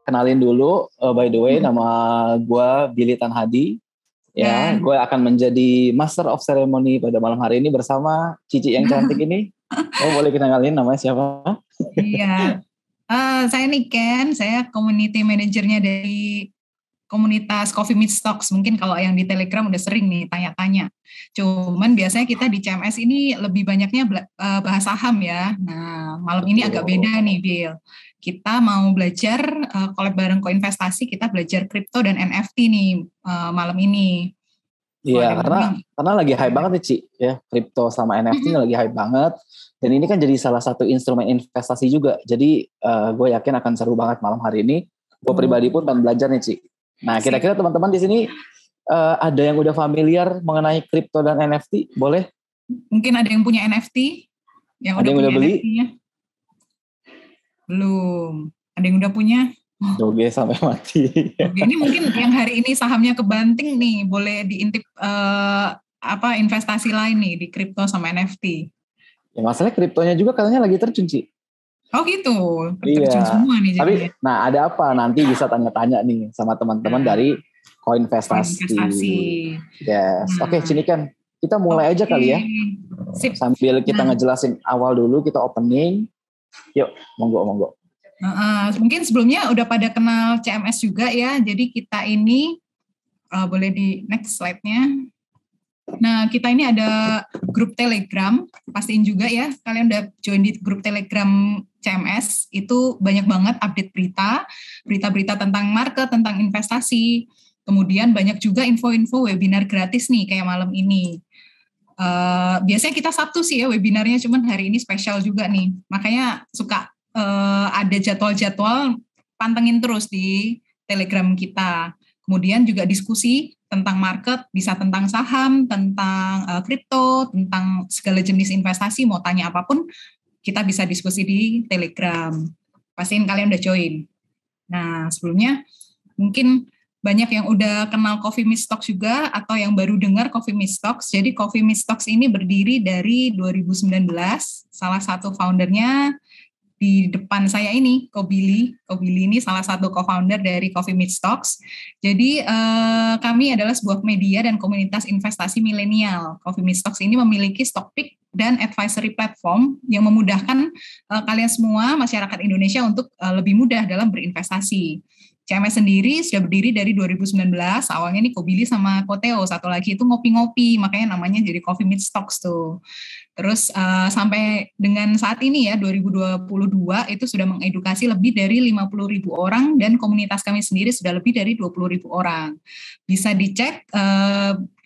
Kenalin dulu, by the way, nama gue Billy Tanhadi. Ya, gue akan menjadi Master of Ceremony pada malam hari ini bersama Cici yang cantik ini. Oh, boleh kita kenalin namanya siapa? Iya, saya Niken, saya community manajernya dari komunitas Coffee Meets Talks. Mungkin kalau yang di Telegram udah sering nih tanya-tanya. Cuman biasanya kita di CMS ini lebih banyaknya bahas saham ya. Nah, malam ini agak beda nih, Bill. Kita mau belajar collab bareng Koinvestasi, kita belajar kripto dan NFT nih malam ini. Iya, karena lagi hype banget nih, Ci. Ya, kripto sama NFT lagi hype banget. Dan ini kan jadi salah satu instrumen investasi juga. Jadi gue yakin akan seru banget malam hari ini. Gue pribadi pun akan belajar nih, Ci. Nah, kira-kira teman-teman di sini ada yang udah familiar mengenai kripto dan NFT? Boleh? Mungkin ada yang punya NFT? Ada yang udah beli? NFT-nya? Belum. Ada yang udah punya? Doge sampai mati. Oke, ini mungkin yang hari ini sahamnya kebanting nih, boleh diintip investasi lain nih di kripto sama NFT. Ya masalahnya kriptonya juga katanya lagi terjun, Ci. Oh gitu, Terjun semua nih tapi, jadinya. nah ada apa? Nanti bisa tanya-tanya nih sama teman-teman dari Koinvestasi. Yes. Oke, Ci kan kita mulai aja kali ya. Sip. Sambil kita ngejelasin awal dulu, kita opening. Yuk, monggo. Mungkin sebelumnya udah pada kenal CMS juga ya. Jadi kita ini boleh di next slide-nya. Nah, kita ini ada grup Telegram, pastiin juga ya, kalian udah join di grup Telegram CMS, itu banyak banget update berita-berita tentang market, tentang investasi, kemudian banyak juga info-info webinar gratis nih, kayak malam ini. Biasanya kita Sabtu sih ya webinarnya, cuman hari ini spesial juga nih, makanya suka ada jadwal-jadwal, pantengin terus di Telegram kita. Kemudian juga diskusi tentang market, bisa tentang saham, tentang kripto, tentang segala jenis investasi, mau tanya apapun, kita bisa diskusi di Telegram. Pastiin kalian udah join. Nah, sebelumnya mungkin banyak yang udah kenal Coffee Meets Talks juga, atau yang baru dengar Coffee Meets Talks. Jadi Coffee Meets Talks ini berdiri dari 2019, salah satu foundernya di depan saya ini, Kobili ini salah satu co-founder dari Coffee Meets Talks. Jadi kami adalah sebuah media dan komunitas investasi milenial. Coffee Meets Talks ini memiliki stock pick dan advisory platform yang memudahkan kalian semua masyarakat Indonesia untuk lebih mudah dalam berinvestasi. CMS sendiri sudah berdiri dari 2019, awalnya nih Kobili sama Koteo, satu lagi itu ngopi-ngopi, makanya namanya jadi Coffee Meets Talks tuh. Terus sampai dengan saat ini ya 2022 itu sudah mengedukasi lebih dari 50.000 orang dan komunitas kami sendiri sudah lebih dari 20.000 orang. Bisa dicek,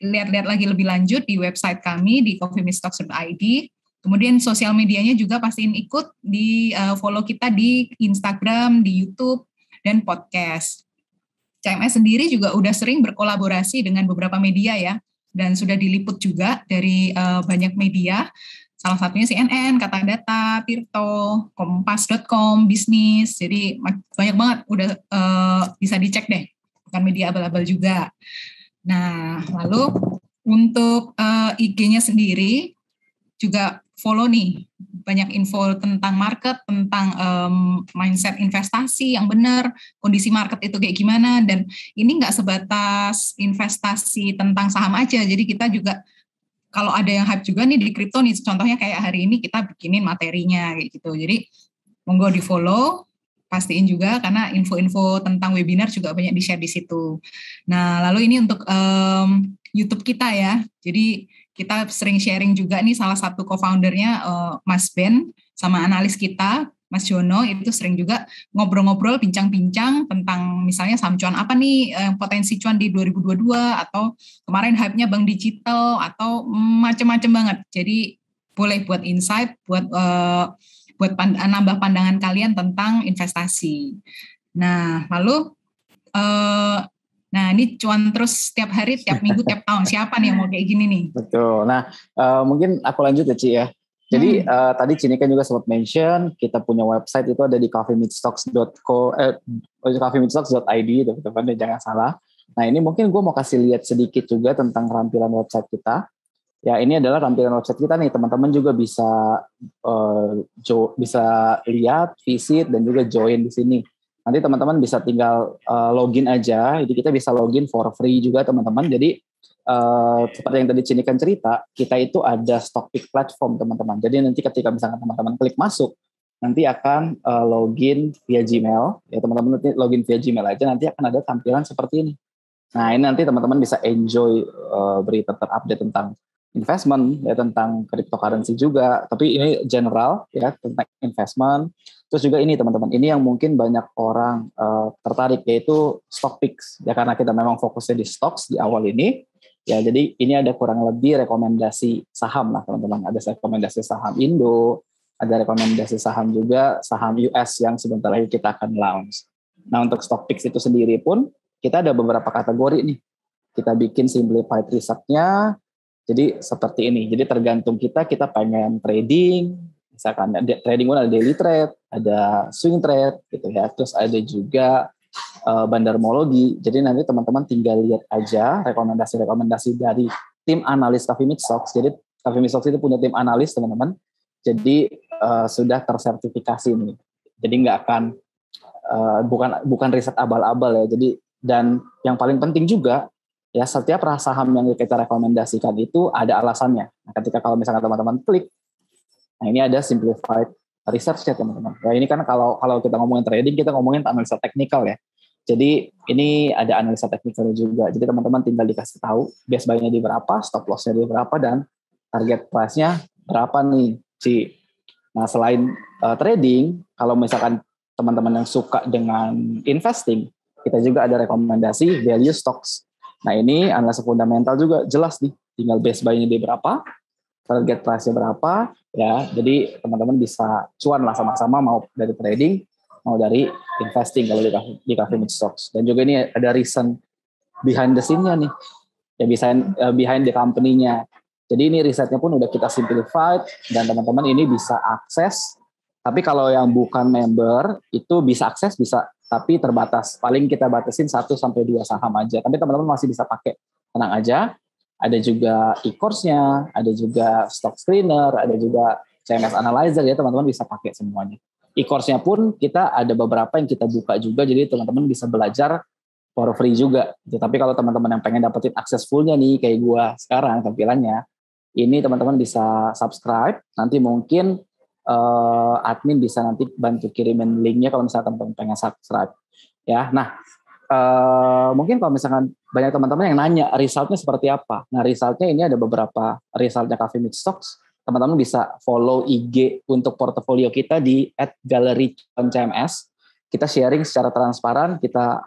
lihat-lihat lagi lebih lanjut di website kami di coffeemeetstalks.id. Kemudian sosial medianya juga pastiin ikut di follow kita di Instagram, di YouTube, dan podcast. CMS sendiri juga udah sering berkolaborasi dengan beberapa media ya, dan sudah diliput juga dari banyak media, salah satunya CNN, Kata Data, Tirto, Kompas.com, Bisnis, jadi banyak banget, udah bisa dicek deh, bukan media abal-abal juga. Nah, lalu untuk IG-nya sendiri juga follow nih, banyak info tentang market, tentang mindset investasi yang benar, kondisi market itu kayak gimana, dan ini nggak sebatas investasi tentang saham aja, jadi kita juga kalau ada yang hype juga nih di kripto nih, contohnya kayak hari ini kita bikinin materinya kayak gitu, jadi monggo di follow, pastiin juga karena info-info tentang webinar juga banyak di-share di situ. Nah, lalu ini untuk YouTube kita ya, jadi kita sering sharing juga nih, salah satu co-foundernya Mas Ben sama analis kita Mas Jono itu sering juga ngobrol-ngobrol, bincang-bincang tentang misalnya saham cuan apa nih potensi cuan di 2022, atau kemarin hype-nya bank digital, atau macam-macam banget. Jadi boleh buat insight, buat nambah pandangan kalian tentang investasi. Nah, lalu nah ini cuan terus tiap hari, tiap minggu, tiap tahun. Siapa nih yang mau kayak gini nih? Betul. Nah mungkin aku lanjut ya Ci ya. Jadi tadi Cini kan juga sempat mention kita punya website itu ada di coffeemeetstalks.id teman-teman, jangan salah. Nah ini mungkin gue mau kasih lihat sedikit juga tentang tampilan website kita. Ya, ini adalah tampilan website kita nih, teman-teman juga bisa bisa lihat, visit, dan juga join di sini. Nanti teman-teman bisa tinggal login aja, jadi kita bisa login for free juga teman-teman. Jadi seperti yang tadi Cinikan cerita, kita itu ada stock pick platform teman-teman. Jadi nanti ketika misalkan teman-teman klik masuk, nanti akan login via Gmail, ya teman-teman nanti login via Gmail aja, nanti akan ada tampilan seperti ini. Nah, ini nanti teman-teman bisa enjoy berita terupdate tentang investment, ya tentang cryptocurrency juga, tapi ini general ya tentang investment. Terus juga ini teman-teman, ini yang mungkin banyak orang tertarik, yaitu stock picks ya, karena kita memang fokusnya di stocks di awal ini ya. Jadi ini ada kurang lebih rekomendasi saham lah teman-teman, ada rekomendasi saham Indo, ada rekomendasi saham juga saham US yang sebentar lagi kita akan launch. Nah, untuk stock picks itu sendiri pun kita ada beberapa kategori nih, kita bikin simplified research-nya. Jadi seperti ini. Jadi tergantung kita pengen trading, misalkan trading pun ada daily trade, ada swing trade gitu ya. Terus ada juga bandarmologi. Jadi nanti teman-teman tinggal lihat aja rekomendasi-rekomendasi dari tim analis Coffee Meets Stocks. Jadi Coffee Meets Stocks itu punya tim analis teman-teman. Jadi sudah tersertifikasi nih. Jadi nggak akan bukan riset abal-abal ya. Jadi dan yang paling penting juga ya, setiap saham yang kita rekomendasikan itu ada alasannya. Nah, ketika kalau misalnya teman-teman klik, nah ini ada simplified research-nya teman-teman. Ya, ini kan kalau kita ngomongin trading, kita ngomongin analisa teknikal ya. Jadi ini ada analisa teknikalnya juga. Jadi teman-teman tinggal dikasih tahu base buy-nya di berapa, stop loss-nya di berapa, dan target price-nya berapa nih, Ci. Nah, selain trading, kalau misalkan teman-teman yang suka dengan investing, kita juga ada rekomendasi value stocks. Nah, ini analisa fundamental juga jelas nih, tinggal base buy-nya di berapa, target price-nya berapa, ya. Jadi teman-teman bisa cuan lah sama-sama, mau dari trading, mau dari investing kalau di Coffee Meets Stocks. Dan juga ini ada reason behind the scene-nya nih, ya behind the company-nya. Jadi ini risetnya pun udah kita simplified, dan teman-teman ini bisa akses. Tapi kalau yang bukan member itu bisa akses, bisa, tapi terbatas. Paling kita batasin 1-2 saham aja. Tapi teman-teman masih bisa pakai, tenang aja. Ada juga e-course-nya, ada juga stock screener, ada juga CMS analyzer ya, teman-teman bisa pakai semuanya. E-course-nya pun kita ada beberapa yang kita buka juga, jadi teman-teman bisa belajar for free juga. Tapi kalau teman-teman yang pengen dapetin akses full-nya nih, kayak gua sekarang tampilannya, ini teman-teman bisa subscribe. Nanti mungkin admin bisa nanti bantu kirimin linknya kalau misalnya teman-teman pengen subscribe ya. Nah, mungkin kalau misalkan banyak teman-teman yang nanya resultnya seperti apa. Nah, resultnya ini ada beberapa resultnya Coffee Meets Stocks. Teman-teman bisa follow IG untuk portofolio kita di @gallery.cms. Kita sharing secara transparan, kita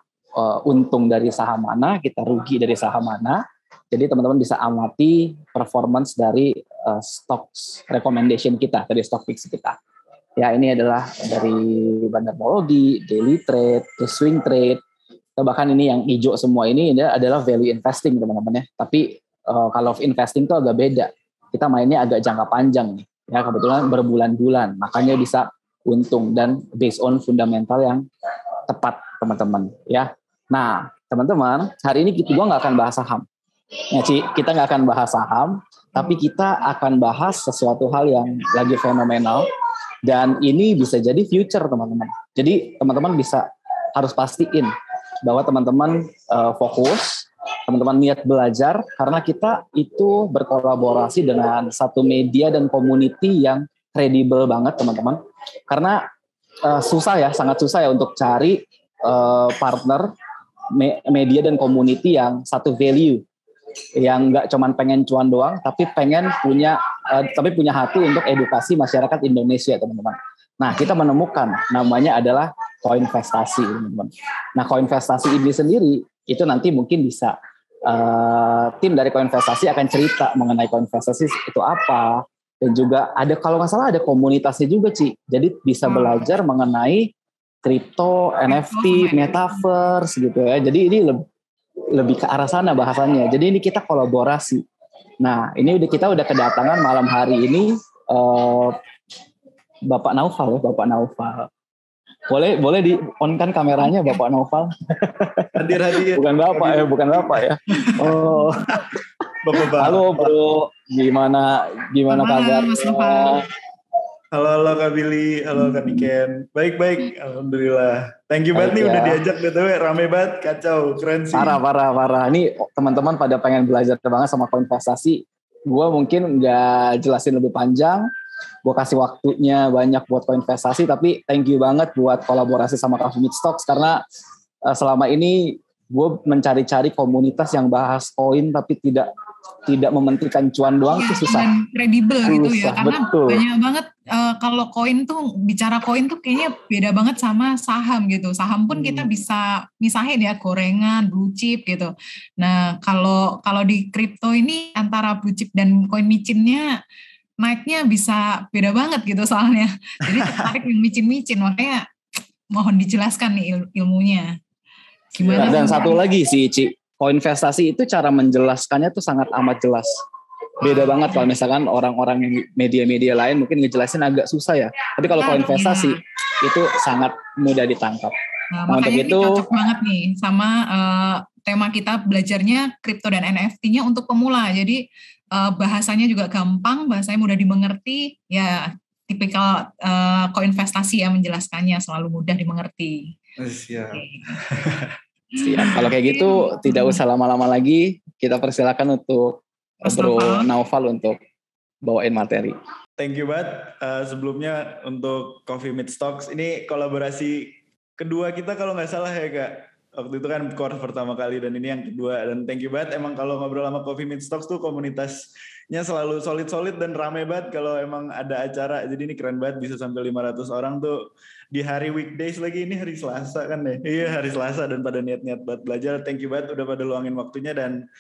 untung dari saham mana, kita rugi dari saham mana. Jadi teman-teman bisa amati performance dari stocks recommendation kita, dari stock picks kita. Ya, ini adalah dari bandarmologi, daily trade, swing trade. Bahkan ini yang hijau semua ini adalah value investing teman-teman ya. Tapi kalau investing itu agak beda. Kita mainnya agak jangka panjang nih. Ya, kebetulan berbulan-bulan, makanya bisa untung dan based on fundamental yang tepat teman-teman ya. Nah, teman-teman, hari ini gua nggak akan bahas saham. Ya, Ci, kita nggak akan bahas saham, tapi kita akan bahas sesuatu hal yang lagi fenomenal, dan ini bisa jadi future teman-teman. Jadi teman-teman harus pastiin bahwa teman-teman fokus, teman-teman niat belajar, karena kita itu berkolaborasi dengan satu media dan community yang kredibel banget teman-teman. Karena sangat susah ya untuk cari partner media dan community yang satu value, yang nggak cuman pengen cuan doang, tapi punya hati untuk edukasi masyarakat Indonesia teman-teman. Nah, kita menemukan namanya adalah Koinvestasi teman-teman. Nah, Koinvestasi ini sendiri itu nanti mungkin bisa tim dari Koinvestasi akan cerita mengenai Koinvestasi itu apa, dan juga ada, kalau nggak salah ada komunitasnya juga, Ci. Jadi bisa belajar mengenai kripto, NFT, metaverse gitu ya. Jadi ini lebih ke arah sana bahasannya. Jadi ini kita kolaborasi. Nah, ini kita udah kedatangan malam hari ini Bapak Naufal. Boleh di on kan kameranya Bapak Noval. Hadir. Bukan Bapak ya. Oh. Bapak. Halo Bro, gimana kabarnya? Mas Noval. Halo Kak Billy, halo Kak Niken. Baik, alhamdulillah. Thank you banget nih udah diajak BTW, rame banget, kacau, keren sih. Parah. Ini teman-teman pada pengen belajar banget sama koinvestasi. Gue mungkin nggak jelasin lebih panjang. Gue kasih waktunya banyak buat koinvestasi, tapi thank you banget buat kolaborasi sama Coffee Meets Talks karena selama ini gue mencari-cari komunitas yang bahas koin tapi tidak mementingkan cuan doang tuh susah. Dan kredibel gitu ya, karena betul. Banyak banget kalau koin tuh, bicara koin tuh kayaknya beda banget sama saham gitu. Saham pun kita bisa misahin ya, gorengan, blue chip gitu. Nah kalau di kripto ini antara blue chip dan koin micinnya naiknya bisa beda banget gitu soalnya. Jadi tertarik yang micin-micin, makanya mohon dijelaskan nih ilmunya. Gimana? Dan satu lagi sih Ci, koinvestasi itu cara menjelaskannya tuh sangat amat jelas. Beda banget kalau misalkan orang-orang yang media-media lain mungkin ngejelasin agak susah ya. Tapi kalau koinvestasi itu sangat mudah ditangkap. Nah, makanya itu cocok banget nih sama tema kita belajarnya kripto dan NFT-nya untuk pemula. Jadi bahasanya juga gampang, bahasanya mudah dimengerti, ya tipikal koinvestasi yang menjelaskannya selalu mudah dimengerti. Siap. Siap. Kalau kayak gitu tidak usah lama-lama lagi, kita persilakan untuk Bro Noval untuk bawain materi. Thank you banget sebelumnya untuk Coffee Meets Talks. Ini kolaborasi kedua kita kalau nggak salah ya Kak. Waktu itu kan course pertama kali dan ini yang kedua. Dan thank you banget, emang kalau ngobrol sama Coffee Meets Talks tuh komunitasnya selalu solid dan rame banget kalau emang ada acara. Jadi ini keren banget bisa sampai 500 orang tuh di hari weekdays lagi, ini hari Selasa kan ya. Iya hari Selasa dan pada niat-niat buat belajar. Thank you banget udah pada luangin waktunya. Dan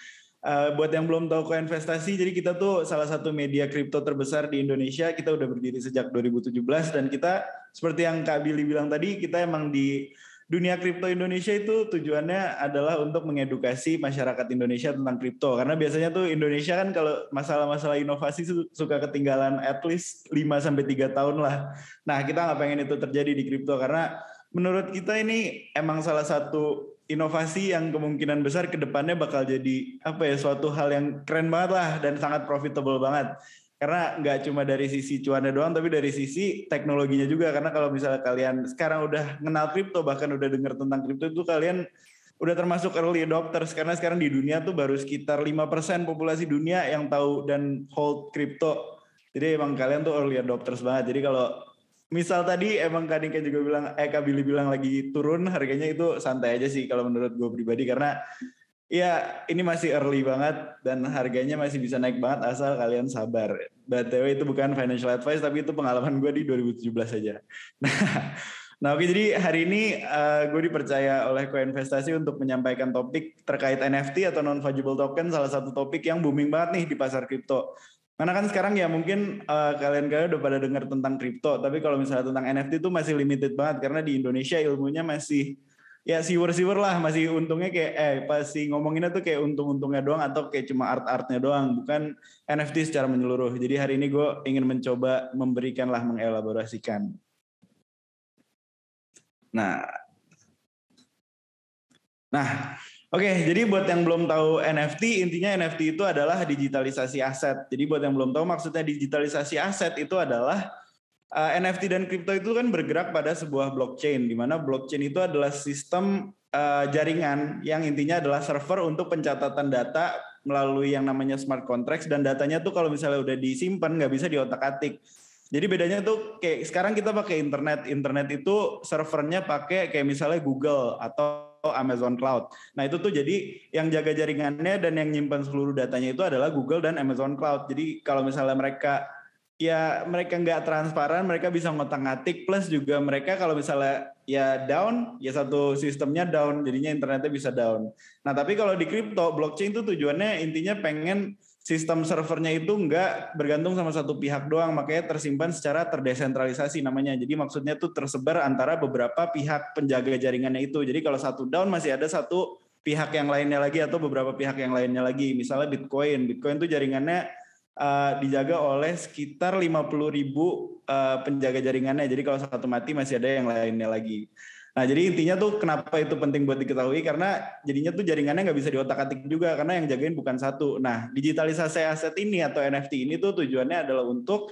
buat yang belum tahu koinvestasi, jadi kita tuh salah satu media kripto terbesar di Indonesia. Kita udah berdiri sejak 2017 dan kita seperti yang Kak Billy bilang tadi, kita emang di dunia kripto Indonesia itu tujuannya adalah untuk mengedukasi masyarakat Indonesia tentang kripto. Karena biasanya tuh Indonesia kan kalau masalah-masalah inovasi suka ketinggalan at least 5-3 tahun lah. Nah kita nggak pengen itu terjadi di kripto karena menurut kita ini emang salah satu inovasi yang kemungkinan besar ke depannya bakal jadi suatu hal yang keren banget lah dan sangat profitable banget. Karena nggak cuma dari sisi cuannya doang, tapi dari sisi teknologinya juga. Karena kalau misalnya kalian sekarang udah kenal kripto, bahkan udah dengar tentang kripto itu kalian udah termasuk early adopters. Karena sekarang di dunia tuh baru sekitar 5% populasi dunia yang tahu dan hold kripto. Jadi emang kalian tuh early adopters banget. Jadi kalau misal tadi emang Kak Dika juga bilang, Kak Billy bilang lagi turun, harganya itu santai aja sih kalau menurut gue pribadi. Karena ya ini masih early banget dan harganya masih bisa naik banget asal kalian sabar. BTW itu bukan financial advice tapi itu pengalaman gue di 2017 aja. Nah oke, jadi hari ini gue dipercaya oleh Koinvestasi untuk menyampaikan topik terkait NFT atau non-fungible token, salah satu topik yang booming banget nih di pasar kripto. Karena kan sekarang ya mungkin kalian udah pada dengar tentang kripto, tapi kalau misalnya tentang NFT itu masih limited banget karena di Indonesia ilmunya masih ya siwer lah, masih untungnya kayak pasti ngomonginnya tuh kayak untung-untungnya doang atau kayak cuma art-artnya doang, bukan NFT secara menyeluruh. Jadi hari ini gue ingin mencoba mengelaborasikan. Nah, oke, jadi buat yang belum tahu NFT, intinya NFT itu adalah digitalisasi aset. Jadi buat yang belum tahu maksudnya digitalisasi aset itu adalah NFT dan kripto itu kan bergerak pada sebuah blockchain, di mana blockchain itu adalah sistem jaringan yang intinya adalah server untuk pencatatan data melalui yang namanya smart contracts, dan datanya tuh kalau misalnya udah disimpan nggak bisa diotak-atik. Jadi bedanya tuh kayak sekarang kita pakai internet itu servernya pakai kayak misalnya Google atau Amazon Cloud. Nah itu tuh jadi yang jaga jaringannya dan yang nyimpan seluruh datanya itu adalah Google dan Amazon Cloud. Jadi kalau misalnya mereka nggak transparan, mereka bisa ngotak-ngatik, plus juga mereka kalau misalnya ya down, ya satu sistemnya down, jadinya internetnya bisa down. Nah tapi kalau di kripto, blockchain itu tujuannya intinya pengen sistem servernya itu nggak bergantung sama satu pihak doang, makanya tersimpan secara terdesentralisasi namanya. Jadi maksudnya tuh tersebar antara beberapa pihak penjaga jaringannya itu. Jadi kalau satu down masih ada satu pihak yang lainnya lagi atau beberapa pihak yang lainnya lagi. Misalnya Bitcoin tuh jaringannya dijaga oleh sekitar 50.000 penjaga jaringannya. Jadi kalau satu mati masih ada yang lainnya lagi. Nah, jadi intinya tuh kenapa itu penting buat diketahui, karena jadinya tuh jaringannya nggak bisa diotak-atik juga, karena yang jagain bukan satu. Nah, digitalisasi aset ini atau NFT ini tuh tujuannya adalah untuk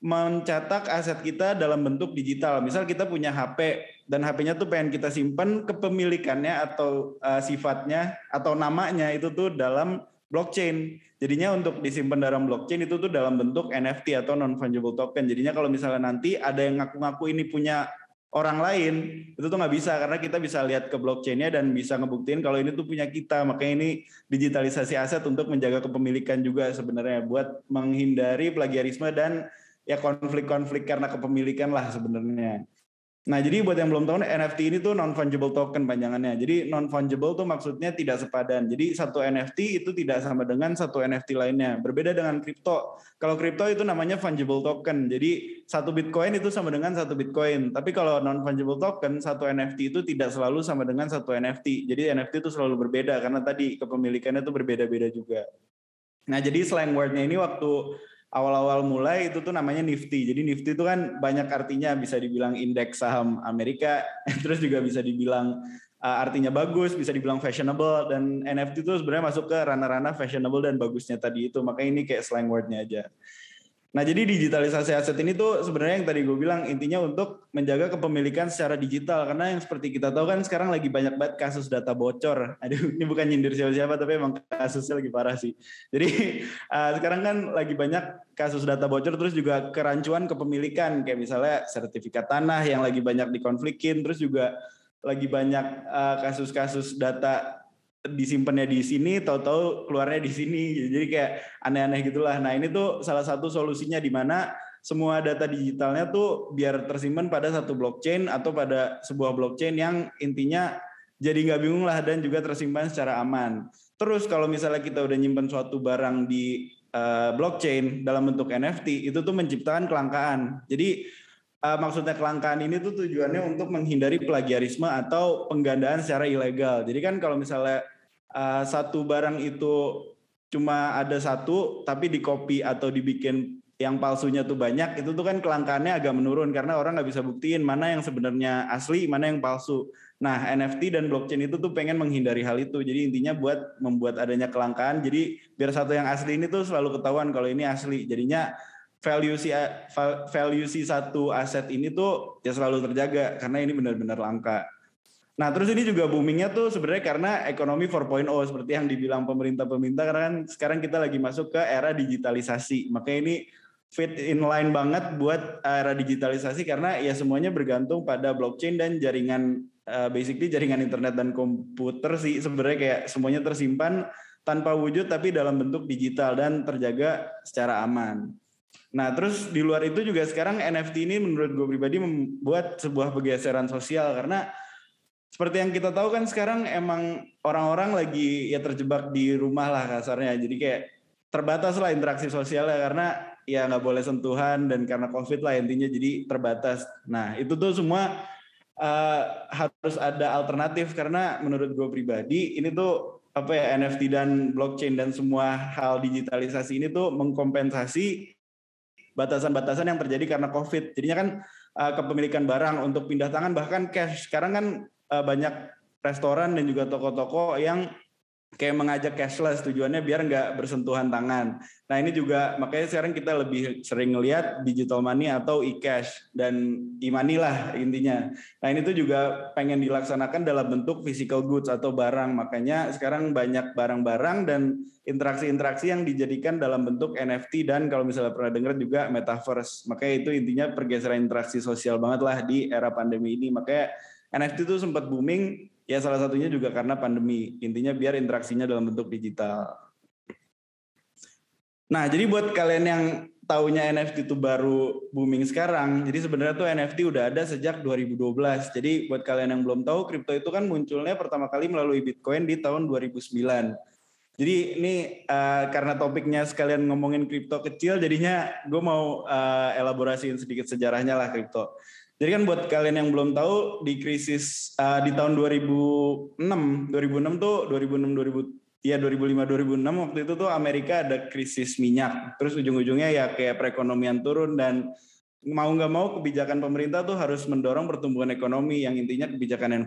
mencetak aset kita dalam bentuk digital. Misal kita punya HP, dan HP-nya tuh pengen kita simpan kepemilikannya atau sifatnya atau namanya itu tuh dalam blockchain. Jadinya untuk disimpan dalam blockchain itu tuh dalam bentuk NFT atau non-fungible token. Jadinya kalau misalnya nanti ada yang ngaku-ngaku ini punya orang lain, itu tuh nggak bisa, karena kita bisa lihat ke blockchain-nya dan bisa ngebuktiin kalau ini tuh punya kita. Makanya ini digitalisasi aset untuk menjaga kepemilikan juga sebenarnya, buat menghindari plagiarisme dan ya konflik-konflik karena kepemilikan lah sebenarnya. Nah, jadi buat yang belum tahu, NFT ini tuh non-fungible token panjangannya. Jadi non-fungible tuh maksudnya tidak sepadan. Jadi satu NFT itu tidak sama dengan satu NFT lainnya. Berbeda dengan kripto. Kalau kripto itu namanya fungible token. Jadi satu Bitcoin itu sama dengan satu Bitcoin. Tapi kalau non-fungible token, satu NFT itu tidak selalu sama dengan satu NFT. Jadi NFT itu selalu berbeda karena tadi kepemilikannya itu berbeda-beda juga. Nah, jadi slang word-nya ini waktu awal-awal mulai itu tuh namanya Nifty. Jadi Nifty itu kan banyak artinya, bisa dibilang indeks saham Amerika, terus juga bisa dibilang artinya bagus, bisa dibilang fashionable, dan NFT itu sebenarnya masuk ke ranah-ranah fashionable dan bagusnya tadi itu. Makanya ini kayak slang word-nya aja. Nah, jadi digitalisasi aset ini tuh sebenarnya yang tadi gue bilang intinya untuk menjaga kepemilikan secara digital, karena yang seperti kita tahu kan sekarang lagi banyak banget kasus data bocor. Aduh, ini bukan nyindir siapa-siapa, tapi emang kasusnya lagi parah sih. Jadi sekarang kan lagi banyak kasus data bocor, terus juga kerancuan kepemilikan, kayak misalnya sertifikat tanah yang lagi banyak dikonflikin, terus juga lagi banyak kasus-kasus data disimpannya di sini, tahu-tahu keluarnya di sini, jadi kayak aneh-aneh gitulah. Nah, ini tuh salah satu solusinya, di mana semua data digitalnya tuh biar tersimpan pada satu blockchain atau pada sebuah blockchain yang intinya jadi nggak bingung lah, dan juga tersimpan secara aman. Terus kalau misalnya kita udah nyimpan suatu barang di blockchain dalam bentuk NFT, itu tuh menciptakan kelangkaan. Jadi maksudnya kelangkaan ini tuh tujuannya untuk menghindari plagiarisme atau penggandaan secara ilegal. Jadi kan kalau misalnya satu barang itu cuma ada satu tapi di-copy atau dibikin yang palsunya tuh banyak, itu tuh kan kelangkaannya agak menurun karena orang nggak bisa buktiin mana yang sebenarnya asli, mana yang palsu. Nah, NFT dan blockchain itu tuh pengen menghindari hal itu. Jadi intinya buat membuat adanya kelangkaan, jadi biar satu yang asli ini tuh selalu ketahuan kalau ini asli. Jadinya value si satu aset ini tuh ya selalu terjaga karena ini benar-benar langka. Nah, terus ini juga boomingnya tuh sebenarnya karena ekonomi 4.0 seperti yang dibilang pemerintah, karena kan sekarang kita lagi masuk ke era digitalisasi. Makanya ini fit in line banget buat era digitalisasi, karena ya semuanya bergantung pada blockchain dan jaringan, basically jaringan internet dan komputer sih sebenarnya, kayak semuanya tersimpan tanpa wujud tapi dalam bentuk digital dan terjaga secara aman. Nah, terus di luar itu juga sekarang NFT ini menurut gue pribadi membuat sebuah pergeseran sosial, karena seperti yang kita tahu kan sekarang emang orang-orang lagi ya terjebak di rumah lah kasarnya. Jadi kayak terbatas lah interaksi sosialnya karena ya nggak boleh sentuhan dan karena COVID lah intinya, jadi terbatas. Nah, itu tuh semua harus ada alternatif, karena menurut gue pribadi ini tuh NFT dan blockchain dan semua hal digitalisasi ini tuh mengkompensasi batasan-batasan yang terjadi karena COVID. Jadinya kan kepemilikan barang untuk pindah tangan, bahkan cash. Sekarang kan banyak restoran dan juga toko-toko yang kayak mengajak cashless, tujuannya biar nggak bersentuhan tangan. Nah, ini juga makanya sekarang kita lebih sering ngelihat digital money atau e-cash dan e-money lah intinya. Nah, ini tuh juga pengen dilaksanakan dalam bentuk physical goods atau barang. Makanya sekarang banyak barang-barang dan interaksi-interaksi yang dijadikan dalam bentuk NFT dan kalau misalnya pernah dengar juga metaverse. Makanya itu intinya pergeseran interaksi sosial banget lah di era pandemi ini. Makanya NFT itu sempat booming, ya salah satunya juga karena pandemi. Intinya biar interaksinya dalam bentuk digital. Nah, jadi buat kalian yang taunya NFT itu baru booming sekarang, jadi sebenarnya tuh NFT udah ada sejak 2012. Jadi buat kalian yang belum tahu, kripto itu kan munculnya pertama kali melalui Bitcoin di tahun 2009. Jadi ini karena topiknya sekalian ngomongin kripto kecil, jadinya gue mau elaborasiin sedikit sejarahnya lah kripto. Jadi kan buat kalian yang belum tahu, di krisis di tahun 2005 2006 waktu itu tuh Amerika ada krisis minyak. Terus ujung-ujungnya ya kayak perekonomian turun dan mau nggak mau kebijakan pemerintah tuh harus mendorong pertumbuhan ekonomi yang intinya kebijakan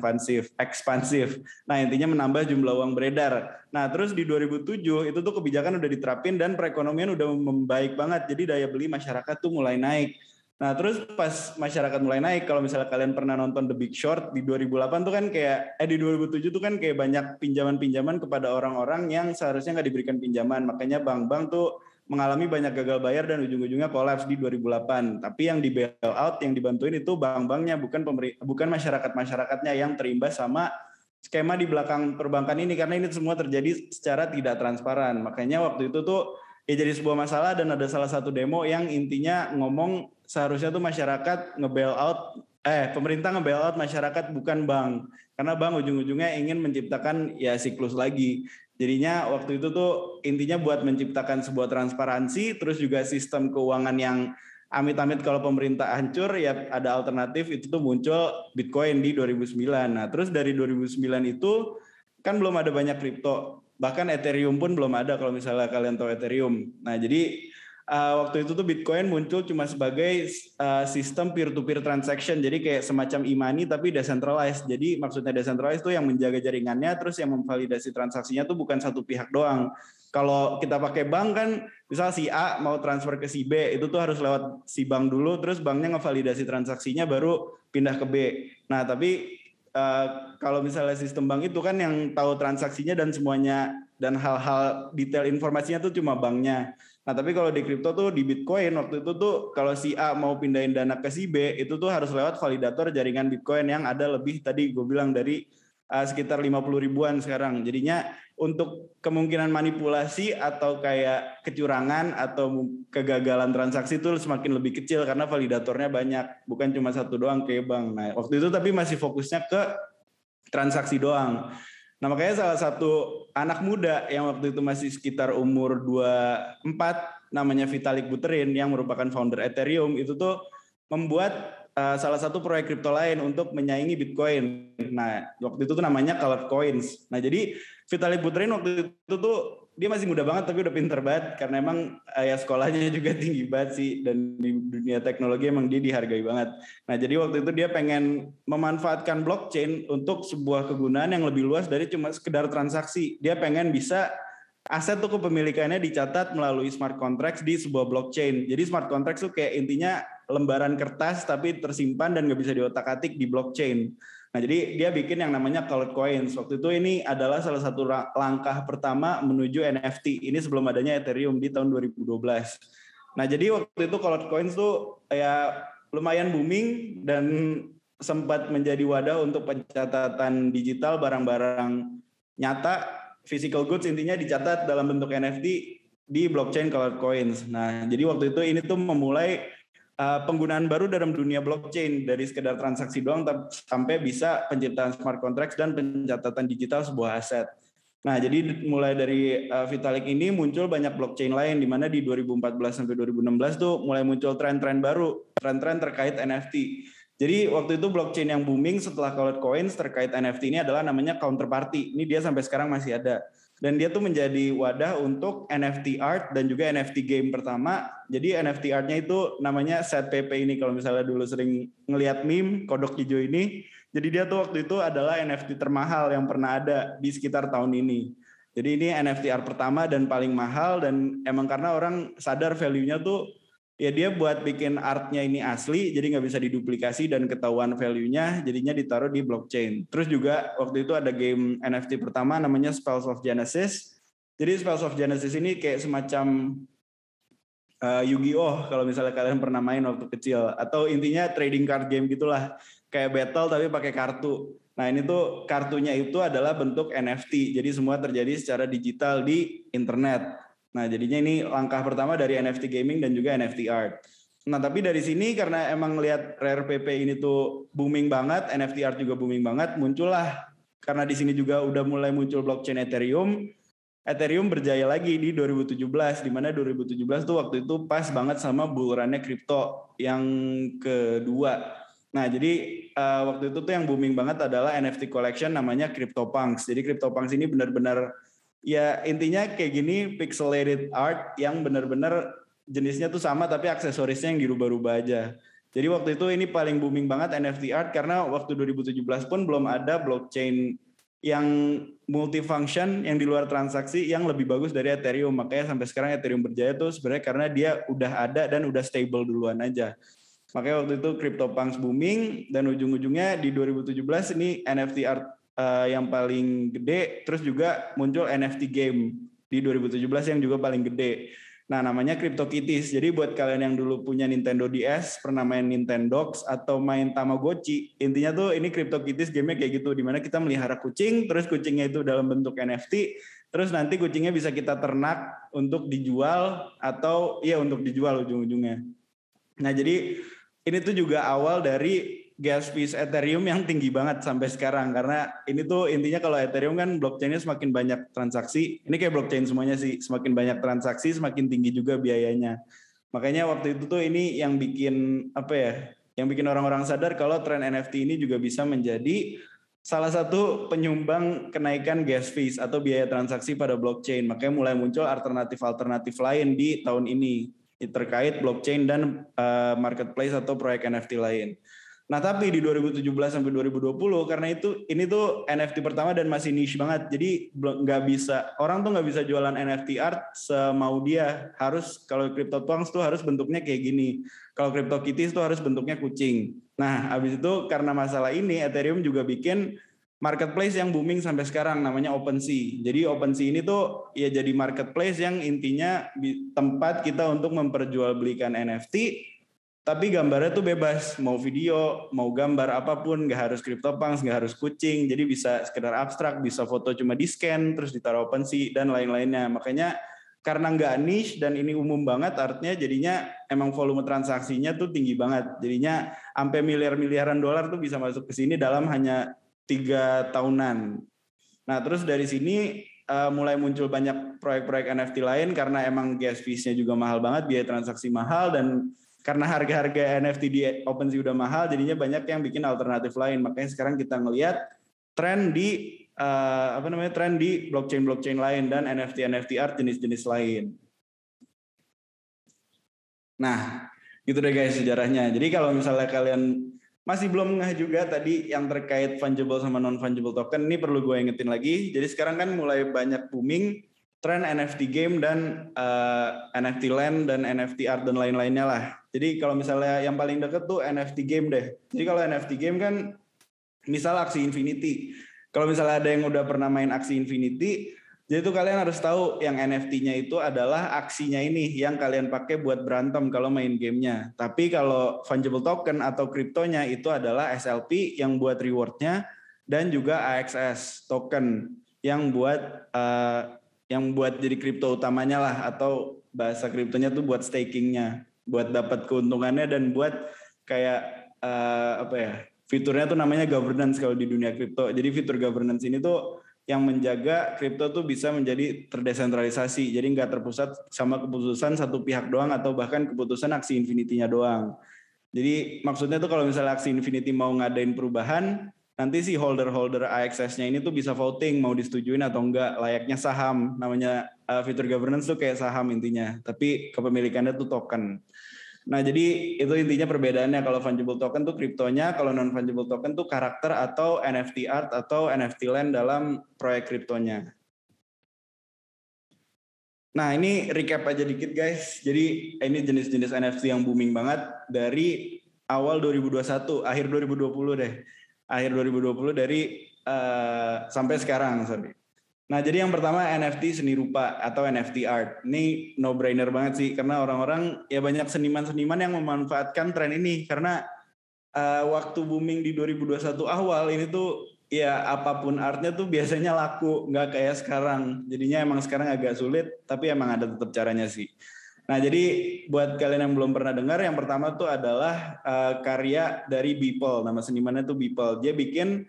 ekspansif. Nah intinya menambah jumlah uang beredar. Nah terus di 2007 itu tuh kebijakan udah diterapin dan perekonomian udah membaik banget. Jadi daya beli masyarakat tuh mulai naik. Nah terus pas masyarakat mulai naik, kalau misalnya kalian pernah nonton The Big Short di 2008 tuh kan di 2007 tuh kan kayak banyak pinjaman-pinjaman kepada orang-orang yang seharusnya nggak diberikan pinjaman. Makanya bank-bank tuh mengalami banyak gagal bayar dan ujung-ujungnya kolaps di 2008. Tapi yang di bailout, yang dibantuin itu bank-banknya, bukan masyarakat-masyarakatnya yang terimbas sama skema di belakang perbankan ini, karena ini semua terjadi secara tidak transparan. Makanya waktu itu tuh ya jadi sebuah masalah dan ada salah satu demo yang intinya ngomong seharusnya tuh pemerintah nge-bailout masyarakat bukan bank. Karena bank ujung-ujungnya ingin menciptakan ya siklus lagi. Jadinya waktu itu tuh intinya buat menciptakan sebuah transparansi, terus juga sistem keuangan yang amit-amit kalau pemerintah hancur ya ada alternatif, itu tuh muncul Bitcoin di 2009. Nah terus dari 2009 itu kan belum ada banyak kripto. Bahkan Ethereum pun belum ada kalau misalnya kalian tahu Ethereum. Nah jadi waktu itu tuh Bitcoin muncul cuma sebagai sistem peer-to-peer transaction. Jadi kayak semacam e-money tapi decentralized. Jadi maksudnya decentralized tuh yang menjaga jaringannya, terus yang memvalidasi transaksinya tuh bukan satu pihak doang. Kalau kita pakai bank kan, misal si A mau transfer ke si B, itu tuh harus lewat si bank dulu, terus banknya ngevalidasi transaksinya baru pindah ke B. Nah tapi kalau misalnya sistem bank itu kan yang tahu transaksinya dan semuanya dan hal-hal detail informasinya tuh cuma banknya. Nah tapi kalau di kripto tuh di Bitcoin waktu itu tuh kalau si A mau pindahin dana ke si B itu tuh harus lewat validator jaringan Bitcoin yang ada lebih tadi gue bilang dari sekitar 50 ribuan sekarang. Jadinya untuk kemungkinan manipulasi atau kayak kecurangan atau kegagalan transaksi itu semakin lebih kecil karena validatornya banyak, bukan cuma satu doang kayak bank. Nah waktu itu tapi masih fokusnya ke transaksi doang. Nah makanya salah satu anak muda yang waktu itu masih sekitar umur 24 namanya Vitalik Buterin yang merupakan founder Ethereum itu tuh membuat salah satu proyek kripto lain untuk menyaingi Bitcoin. Nah, waktu itu tuh namanya Colored Coins. Nah, jadi Vitalik Buterin waktu itu tuh dia masih muda banget tapi udah pinter banget karena emang ya sekolahnya juga tinggi banget sih dan di dunia teknologi emang dia dihargai banget. Nah, jadi waktu itu dia pengen memanfaatkan blockchain untuk sebuah kegunaan yang lebih luas dari cuma sekedar transaksi. Dia pengen bisa aset tuh kepemilikannya dicatat melalui smart contracts di sebuah blockchain. Jadi smart contracts tuh kayak intinya lembaran kertas tapi tersimpan dan nggak bisa diotak-atik di blockchain. Nah jadi dia bikin yang namanya Colored Coins. Waktu itu ini adalah salah satu langkah pertama menuju NFT. Ini sebelum adanya Ethereum di tahun 2012. Nah jadi waktu itu Colored Coins tuh ya lumayan booming dan sempat menjadi wadah untuk pencatatan digital barang-barang nyata, physical goods intinya dicatat dalam bentuk NFT di blockchain Colored Coins. Nah jadi waktu itu ini tuh memulai penggunaan baru dalam dunia blockchain dari sekedar transaksi doang sampai bisa penciptaan smart contracts dan pencatatan digital sebuah aset. Nah, jadi mulai dari Vitalik ini muncul banyak blockchain lain di mana di 2014 sampai 2016 tuh mulai muncul tren-tren baru, tren-tren terkait NFT. Jadi waktu itu blockchain yang booming setelah Colored Coins terkait NFT ini adalah namanya Counterparty. Ini dia sampai sekarang masih ada. Dan dia tuh menjadi wadah untuk NFT art dan juga NFT game pertama. Jadi NFT artnya itu namanya SetPP ini. Kalau misalnya dulu sering ngelihat meme kodok hijau ini. Jadi dia tuh waktu itu adalah NFT termahal yang pernah ada di sekitar tahun ini. Jadi ini NFT art pertama dan paling mahal. Dan emang karena orang sadar value-nya tuh ya dia buat bikin artnya ini asli, jadi nggak bisa diduplikasi dan ketahuan value-nya, jadinya ditaruh di blockchain. Terus juga waktu itu ada game NFT pertama namanya Spells of Genesis. Jadi Spells of Genesis ini kayak semacam Yu-Gi-Oh kalau misalnya kalian pernah main waktu kecil. Atau intinya trading card game gitulah, kayak battle tapi pakai kartu. Nah ini tuh kartunya itu adalah bentuk NFT, jadi semua terjadi secara digital di internet. Nah jadinya ini langkah pertama dari NFT gaming dan juga NFT art. Nah tapi dari sini karena emang lihat Rare PP ini tuh booming banget, NFT art juga booming banget, muncullah karena di sini juga udah mulai muncul blockchain Ethereum. Ethereum berjaya lagi di 2017, di mana 2017 tuh waktu itu pas banget sama bull run-nya kripto yang kedua. Nah jadi waktu itu tuh yang booming banget adalah NFT collection namanya CryptoPunks. Jadi CryptoPunks ini benar-benar ya intinya kayak gini pixelated art yang benar-benar jenisnya tuh sama tapi aksesorisnya yang dirubah-rubah aja. Jadi waktu itu ini paling booming banget NFT art karena waktu 2017 pun belum ada blockchain yang multifunction yang di luar transaksi yang lebih bagus dari Ethereum. Makanya sampai sekarang Ethereum berjaya tuh sebenarnya karena dia udah ada dan udah stable duluan aja. Makanya waktu itu CryptoPunks booming dan ujung-ujungnya di 2017 ini NFT art yang paling gede, terus juga muncul NFT game di 2017 yang juga paling gede. Nah, namanya CryptoKitties. Jadi buat kalian yang dulu punya Nintendo DS, pernah main Nintendogs atau main Tamagotchi, intinya tuh ini CryptoKitties game-nya kayak gitu, dimana kita melihara kucing, terus kucingnya itu dalam bentuk NFT, terus nanti kucingnya bisa kita ternak untuk dijual atau untuk dijual ujung-ujungnya. Nah, jadi ini tuh juga awal dari gas fees Ethereum yang tinggi banget sampai sekarang. Karena ini tuh intinya kalau Ethereum kan blockchain-nya semakin banyak transaksi. Ini kayak blockchain semuanya sih. Semakin banyak transaksi, semakin tinggi juga biayanya. Makanya waktu itu tuh ini yang bikin yang bikin orang-orang sadar kalau tren NFT ini juga bisa menjadi salah satu penyumbang kenaikan gas fees atau biaya transaksi pada blockchain. Makanya mulai muncul alternatif-alternatif lain di tahun ini terkait blockchain dan marketplace atau proyek NFT lain. Nah tapi di 2017 sampai 2020 karena ini tuh NFT pertama dan masih niche banget, jadi orang tuh nggak bisa jualan NFT art semau dia. Harus kalau CryptoPunks tuh harus bentuknya kayak gini, kalau CryptoKitties tuh harus bentuknya kucing. Nah abis itu karena masalah ini Ethereum juga bikin marketplace yang booming sampai sekarang namanya OpenSea. Jadi OpenSea ini tuh ya jadi marketplace yang intinya tempat kita untuk memperjualbelikan NFT. Tapi gambarnya tuh bebas, mau video, mau gambar apapun, nggak harus CryptoPunks, nggak harus kucing, jadi bisa sekedar abstrak, bisa foto cuma di scan, terus ditaruh OpenSea dan lain-lainnya. Makanya karena nggak niche dan ini umum banget, artinya jadinya emang volume transaksinya tuh tinggi banget. Jadinya sampai miliaran dolar tuh bisa masuk ke sini dalam hanya 3 tahunan. Nah terus dari sini mulai muncul banyak proyek-proyek NFT lain karena emang gas fees-nya juga mahal banget, biaya transaksi mahal, dan karena harga-harga NFT di OpenSea udah mahal, jadinya banyak yang bikin alternatif lain. Makanya sekarang kita ngelihat tren di tren di blockchain lain dan NFT art jenis-jenis lain. Nah, gitu deh guys sejarahnya. Jadi kalau misalnya kalian masih belum ngeh juga tadi yang terkait fungible sama non-fungible token, ini perlu gue ingetin lagi. Jadi sekarang kan mulai banyak booming tren NFT game dan NFT land dan NFT art dan lain-lainnya lah. Jadi kalau misalnya yang paling deket tuh NFT game deh. Jadi kalau NFT game kan misal Axie Infinity. Kalau misalnya ada yang udah pernah main Axie Infinity, jadi tuh kalian harus tahu yang NFT-nya itu adalah aksinya ini yang kalian pakai buat berantem kalau main gamenya. Tapi kalau fungible token atau kriptonya itu adalah SLP yang buat rewardnya dan juga AXS token yang buat jadi kripto utamanya lah, atau bahasa kriptonya tuh buat stakingnya, buat dapat keuntungannya dan buat kayak fiturnya tuh namanya governance kalau di dunia kripto. Jadi fitur governance ini tuh yang menjaga kripto tuh bisa menjadi terdesentralisasi. Jadi nggak terpusat sama keputusan satu pihak doang atau bahkan keputusan Axie Infinity-nya doang. Jadi maksudnya tuh kalau misalnya Axie Infinity mau ngadain perubahan, nanti si holder AXS-nya ini tuh bisa voting mau disetujuin atau enggak, layaknya saham. Namanya fitur governance tuh kayak saham intinya, tapi kepemilikannya tuh token. Nah jadi itu intinya perbedaannya. Kalau fungible token tuh kriptonya, kalau non fungible token tuh karakter atau NFT art atau NFT land dalam proyek kriptonya. Nah ini recap aja dikit guys. Jadi ini jenis-jenis NFT yang booming banget dari awal 2021, akhir 2020 deh. Akhir 2020 dari sampai sekarang, sorry. Nah, jadi yang pertama NFT seni rupa atau NFT art. Ini no-brainer banget sih, karena orang-orang ya banyak seniman-seniman yang memanfaatkan tren ini. Karena waktu booming di 2021 awal ini tuh ya apapun artnya tuh biasanya laku, nggak kayak sekarang. Jadinya emang sekarang agak sulit, tapi emang ada tetap caranya sih. Nah, jadi buat kalian yang belum pernah dengar, yang pertama tuh adalah karya dari Beeple. Nama senimannya tuh Beeple. Dia bikin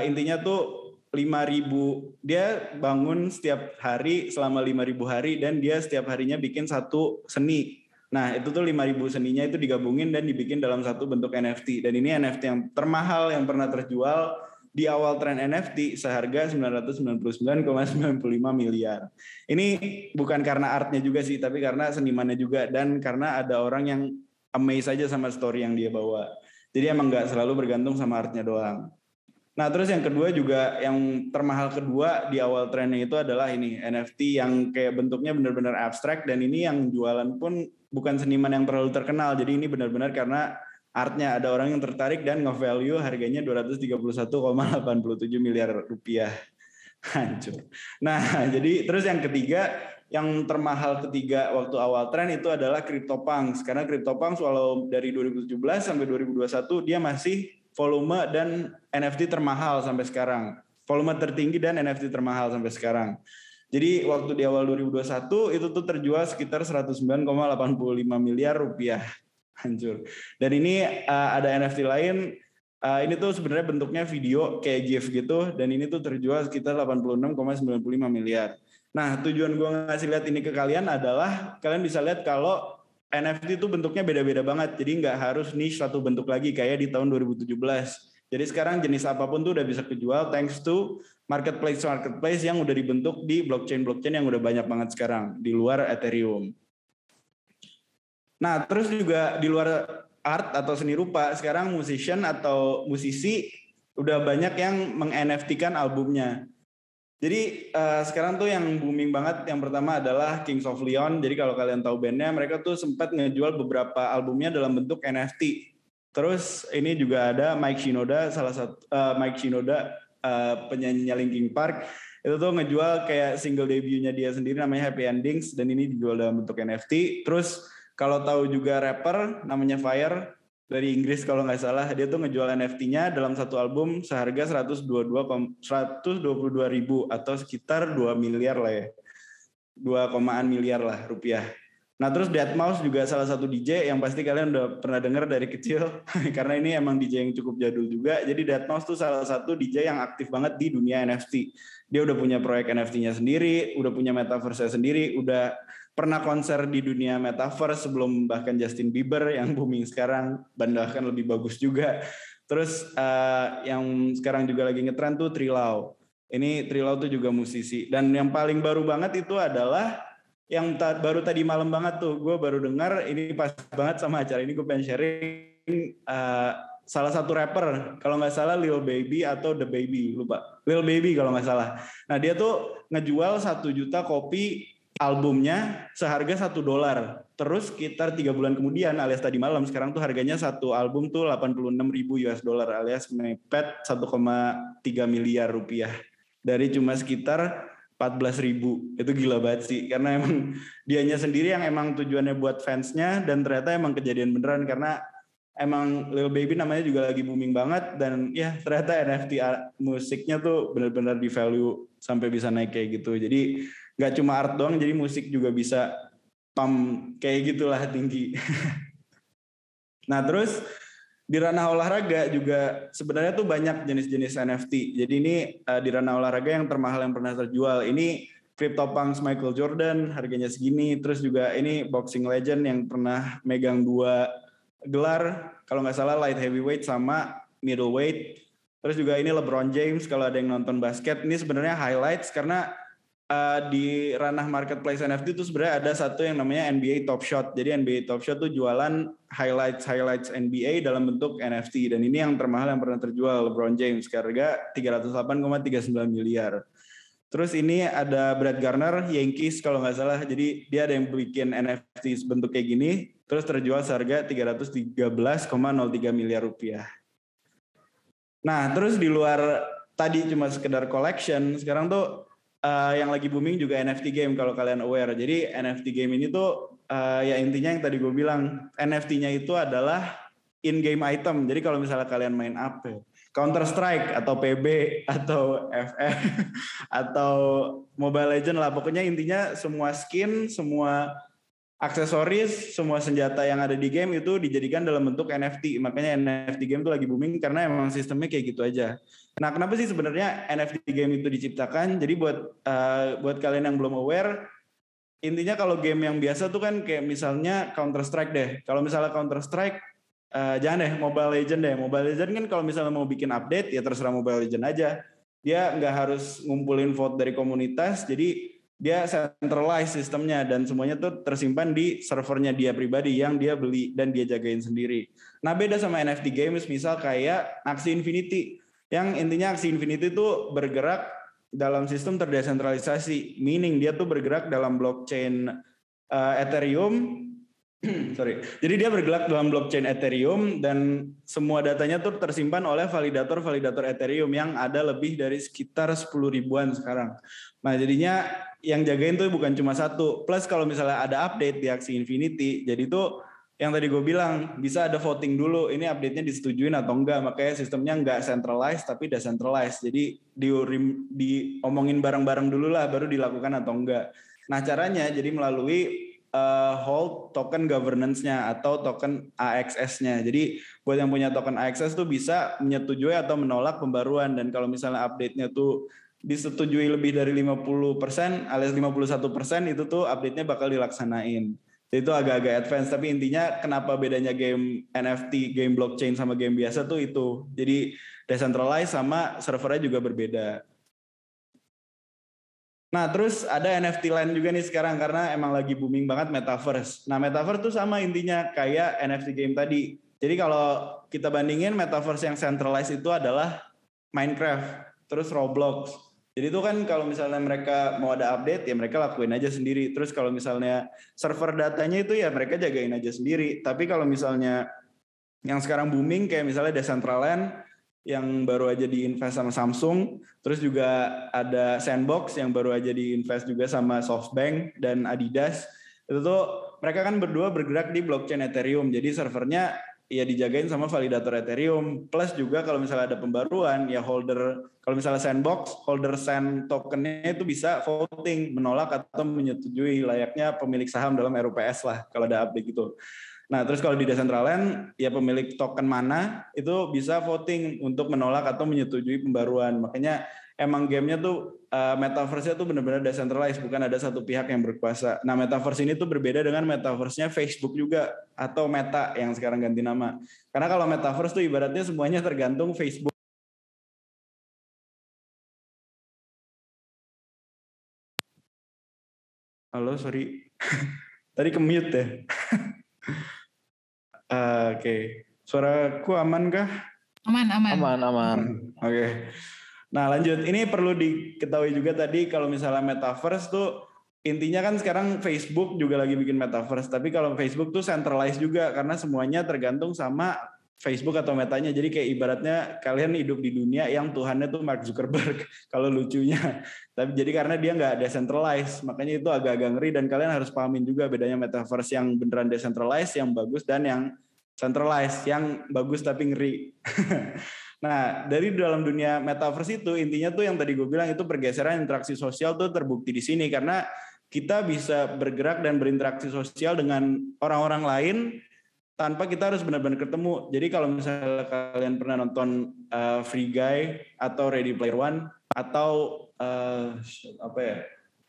intinya tuh 5.000, dia bangun setiap hari selama 5.000 hari dan dia setiap harinya bikin satu seni. Nah, itu tuh 5.000 seninya itu digabungin dan dibikin dalam satu bentuk NFT. Dan ini NFT yang termahal yang pernah terjual di awal tren NFT seharga 999,95 miliar. Ini bukan karena artnya juga sih, tapi karena senimannya juga dan karena ada orang yang amazed aja sama story yang dia bawa. Jadi emang nggak selalu bergantung sama artnya doang. Nah terus yang kedua juga, yang termahal kedua di awal trennya itu adalah ini NFT yang kayak bentuknya benar-benar abstrak, dan ini yang jualan pun bukan seniman yang terlalu terkenal. Jadi ini benar-benar karena artnya ada orang yang tertarik dan nge-value harganya 231,87 miliar rupiah. Hancur. Nah jadi terus yang ketiga, yang termahal ketiga waktu awal tren itu adalah CryptoPunks. Karena CryptoPunks walau dari 2017 sampai 2021 dia masih volume dan NFT termahal sampai sekarang. Volume tertinggi dan NFT termahal sampai sekarang. Jadi waktu di awal 2021 itu tuh terjual sekitar 109,85 miliar rupiah. Hancur. Dan ini ada NFT lain. Ini tuh sebenarnya bentuknya video kayak GIF gitu. Dan ini tuh terjual sekitar 86,95 miliar. Nah tujuan gue ngasih lihat ini ke kalian adalah kalian bisa lihat kalau NFT itu bentuknya beda-beda banget, jadi nggak harus niche satu bentuk lagi kayak di tahun 2017. Jadi sekarang jenis apapun tuh udah bisa kejual thanks to marketplace yang udah dibentuk di blockchain yang udah banyak banget sekarang di luar Ethereum. Nah terus juga di luar art atau seni rupa, sekarang musician atau musisi udah banyak yang meng-NFT-kan albumnya. Jadi sekarang tuh yang booming banget yang pertama adalah Kings of Leon. Jadi kalau kalian tahu bandnya, mereka tuh sempat ngejual beberapa albumnya dalam bentuk NFT. Terus ini juga ada Mike Shinoda, penyanyinya Linkin Park. Itu tuh ngejual kayak single debutnya dia sendiri namanya Happy Endings, dan ini dijual dalam bentuk NFT. Terus kalau tahu juga rapper namanya Fire dari Inggris kalau nggak salah, dia tuh ngejual NFT-nya dalam satu album seharga 122.000 atau sekitar 2 miliar lah ya. 2 miliar lah rupiah. Nah terus Deadmau5 juga salah satu DJ yang pasti kalian udah pernah dengar dari kecil karena ini emang DJ yang cukup jadul juga. Jadi Deadmau5 tuh salah satu DJ yang aktif banget di dunia NFT. Dia udah punya proyek NFT-nya sendiri, udah punya metaverse-nya sendiri, udah pernah konser di dunia metaverse sebelum bahkan Justin Bieber yang booming sekarang, bahkan lebih bagus juga. Terus yang sekarang juga lagi ngetren tuh Trilau. Ini Trilau tuh juga musisi. Dan yang paling baru banget itu adalah yang baru tadi malam banget tuh, gue baru dengar, ini pas banget sama acara ini, gue pengen sharing salah satu rapper, kalau nggak salah Lil Baby atau The Baby, lupa. Lil Baby kalau nggak salah. Nah dia tuh ngejual 1 juta kopi albumnya seharga $1. Terus sekitar 3 bulan kemudian alias tadi malam, sekarang tuh harganya satu album tuh $86.000 alias mepet 1,3 miliar rupiah. Dari cuma sekitar 14.000. Itu gila banget sih. Karena emang dianya sendiri yang emang tujuannya buat fansnya, dan ternyata emang kejadian beneran karena emang Lil Baby namanya juga lagi booming banget, dan ya ternyata NFT musiknya tuh benar-benar di value sampai bisa naik kayak gitu. Jadi nggak cuma art doang, jadi musik juga bisa pump kayak gitulah tinggi. Nah terus di ranah olahraga juga sebenarnya tuh banyak jenis-jenis NFT. Jadi ini di ranah olahraga yang termahal yang pernah terjual. Ini CryptoPunks Michael Jordan harganya segini. Terus juga ini boxing legend yang pernah megang 2 gelar. Kalau nggak salah light heavyweight sama middleweight. Terus juga ini LeBron James kalau ada yang nonton basket. Ini sebenarnya highlights karena di ranah marketplace NFT itu sebenarnya ada satu yang namanya NBA Top Shot. Jadi NBA Top Shot tuh jualan highlights NBA dalam bentuk NFT. Dan ini yang termahal yang pernah terjual, LeBron James, harga 308,39 miliar. Terus ini ada Brad Garner, Yankees kalau nggak salah. Jadi dia ada yang bikin NFT bentuk kayak gini, terus terjual seharga 313,03 miliar rupiah. Nah terus di luar tadi cuma sekedar collection, sekarang tuh yang lagi booming juga NFT game kalau kalian aware. Jadi NFT game ini tuh ya intinya yang tadi gue bilang, NFT-nya itu adalah in-game item. Jadi kalau misalnya kalian main apa, Counter Strike atau PB atau FF atau Mobile Legend lah, pokoknya intinya semua skin, semua aksesoris, semua senjata yang ada di game itu dijadikan dalam bentuk NFT. Makanya NFT game itu lagi booming karena emang sistemnya kayak gitu aja. Nah, kenapa sih sebenarnya NFT game itu diciptakan? Jadi buat kalian yang belum aware, intinya kalau game yang biasa tuh kan kayak misalnya Counter Strike deh. Kalau misalnya Counter Strike jangan deh Mobile Legend deh. Mobile Legend kan kalau misalnya mau bikin update ya terserah Mobile Legend aja. Dia nggak harus ngumpulin vote dari komunitas, jadi dia centralize sistemnya dan semuanya tuh tersimpan di servernya dia pribadi yang dia beli dan dia jagain sendiri. Nah beda sama NFT games misal kayak Axie Infinity, yang intinya Axie Infinity tuh bergerak dalam sistem terdesentralisasi, meaning dia tuh bergerak dalam blockchain Ethereum. Sorry. Jadi dia bergerak dalam blockchain Ethereum dan semua datanya tuh tersimpan oleh validator-validator Ethereum yang ada lebih dari sekitar 10 ribuan sekarang. Nah jadinya yang jagain tuh bukan cuma satu. Plus kalau misalnya ada update di Axie Infinity, jadi tuh yang tadi gue bilang bisa ada voting dulu. Ini update-nya disetujuin atau enggak. Makanya sistemnya enggak centralized tapi decentralized. Jadi diomongin bareng-bareng dulu lah baru dilakukan atau enggak. Nah caranya jadi melalui hold token governance-nya atau token AXS-nya. Jadi buat yang punya token AXS tuh bisa menyetujui atau menolak pembaruan, dan kalau misalnya update-nya tuh disetujui lebih dari 50% alias 51% itu tuh update-nya bakal dilaksanain. Jadi itu agak-agak advance, tapi intinya kenapa bedanya game NFT, game blockchain sama game biasa tuh itu. Jadi decentralized sama servernya juga berbeda. Nah terus ada NFT Land juga nih sekarang karena emang lagi booming banget Metaverse. Nah Metaverse tuh sama intinya kayak NFT game tadi. Jadi kalau kita bandingin Metaverse yang centralized itu adalah Minecraft, terus Roblox. Jadi itu kan kalau misalnya mereka mau ada update ya mereka lakuin aja sendiri. Terus kalau misalnya server datanya itu ya mereka jagain aja sendiri. Tapi kalau misalnya yang sekarang booming kayak misalnya Decentraland yang baru aja diinvest sama Samsung, terus juga ada Sandbox yang baru aja diinvest juga sama SoftBank dan Adidas. Itu tuh mereka kan berdua bergerak di blockchain Ethereum. Jadi servernya ya dijagain sama validator Ethereum. Plus juga kalau misalnya ada pembaruan ya holder, kalau misalnya Sandbox, holder Sand tokennya itu bisa voting menolak atau menyetujui layaknya pemilik saham dalam RUPS lah kalau ada update gitu. Nah, terus kalau di Decentraland, ya pemilik token mana itu bisa voting untuk menolak atau menyetujui pembaruan. Makanya emang gamenya tuh metaverse-nya tuh benar-benar decentralized, bukan ada satu pihak yang berkuasa. Nah, metaverse ini tuh berbeda dengan metaverse-nya Facebook juga atau Meta yang sekarang ganti nama. Karena kalau metaverse tuh ibaratnya semuanya tergantung Facebook. Halo, sorry. Tadi ke-mute ya. Oke. Suaraku aman kah? Aman. Oke. Nah lanjut, ini perlu diketahui juga tadi kalau misalnya metaverse tuh intinya kan sekarang Facebook juga lagi bikin metaverse, tapi kalau Facebook tuh centralized juga karena semuanya tergantung sama Facebook atau Metanya. Jadi kayak ibaratnya kalian hidup di dunia yang Tuhannya tuh Mark Zuckerberg kalau lucunya. Tapi jadi karena dia nggak decentralized, makanya itu agak-agak ngeri dan kalian harus pahamin juga bedanya metaverse yang beneran decentralized, yang bagus, dan yang centralized, yang bagus tapi ngeri. Nah, dari dalam dunia metaverse itu intinya tuh yang tadi gue bilang itu pergeseran interaksi sosial tuh terbukti di sini karena kita bisa bergerak dan berinteraksi sosial dengan orang-orang lain tanpa kita harus benar-benar ketemu. Jadi kalau misalnya kalian pernah nonton Free Guy atau Ready Player One atau apa ya?